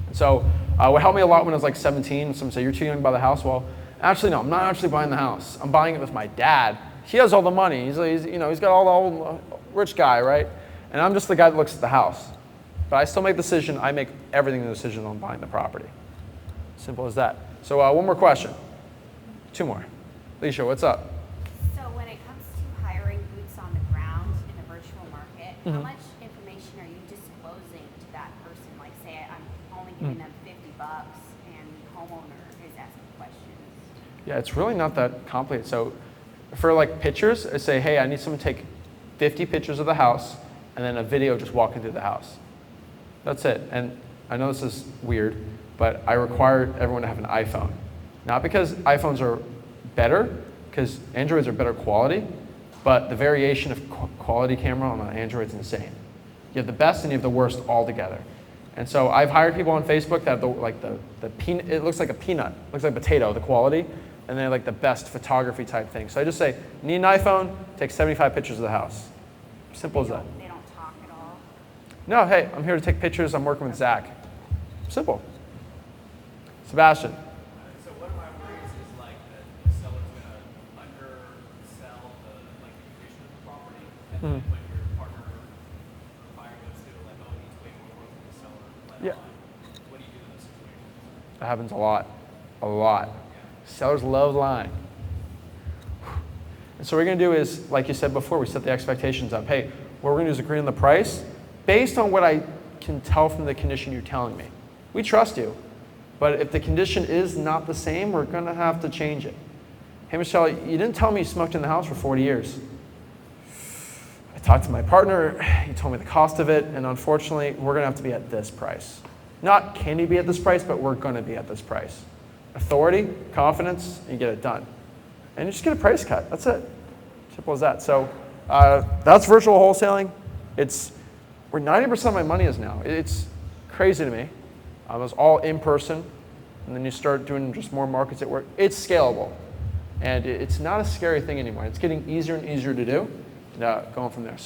[SPEAKER 1] And so what helped me a lot when I was like 17, someone said, you're too young to buy the house. Well, actually, no, I'm not actually buying the house. I'm buying it with my dad. He has all the money. He's got all the old rich guy, right? And I'm just the guy that looks at the house. But I still make the decision. I make everything the decision on buying the property. Simple as that. So one more question. 2 more. Alicia, what's up?
[SPEAKER 6] So when it comes to hiring boots on the ground in the virtual market, how much information are you disclosing to that person? Like, say I'm only giving them $50 and the homeowner is asking questions.
[SPEAKER 1] Yeah, it's really not that complicated. So for like pictures, I say, hey, I need someone to take 50 pictures of the house and then a video just walking through the house. That's it. And I know this is weird, but I require everyone to have an iPhone. Not because iPhones are better, because Androids are better quality, but the variation of quality camera on an Android is insane. You have the best and you have the worst all together. And so I've hired people on Facebook that have the peanut, it looks like a peanut, looks like a potato, the quality, and they're like the best photography type thing. So I just say, need an iPhone, take 75 pictures of the house. Simple as that.
[SPEAKER 6] They don't talk at all.
[SPEAKER 1] No, hey, I'm here to take pictures, I'm working with Zach. Simple. Sebastian.
[SPEAKER 7] So one of my worries is like that the seller's gonna undersell the condition of the property, and then when your partner
[SPEAKER 1] That happens a lot. A lot. Sellers love lying. And so what we're going to do is, like you said before, we set the expectations up. Hey, what we're going to do is agree on the price based on what I can tell from the condition you're telling me. We trust you. But if the condition is not the same, we're going to have to change it. Hey, Michelle, you didn't tell me you smoked in the house for 40 years. I talked to my partner. He told me the cost of it. And unfortunately, we're going to have to be at this price. Not can you be at this price, but we're going to be at this price. Authority, confidence, and you get it done. And you just get a price cut. That's it. Simple as that. So that's virtual wholesaling. It's where 90% of my money is now. It's crazy to me. It was all in person, and then you start doing just more markets at work. It's scalable, and it's not a scary thing anymore. It's getting easier and easier to do, going from there.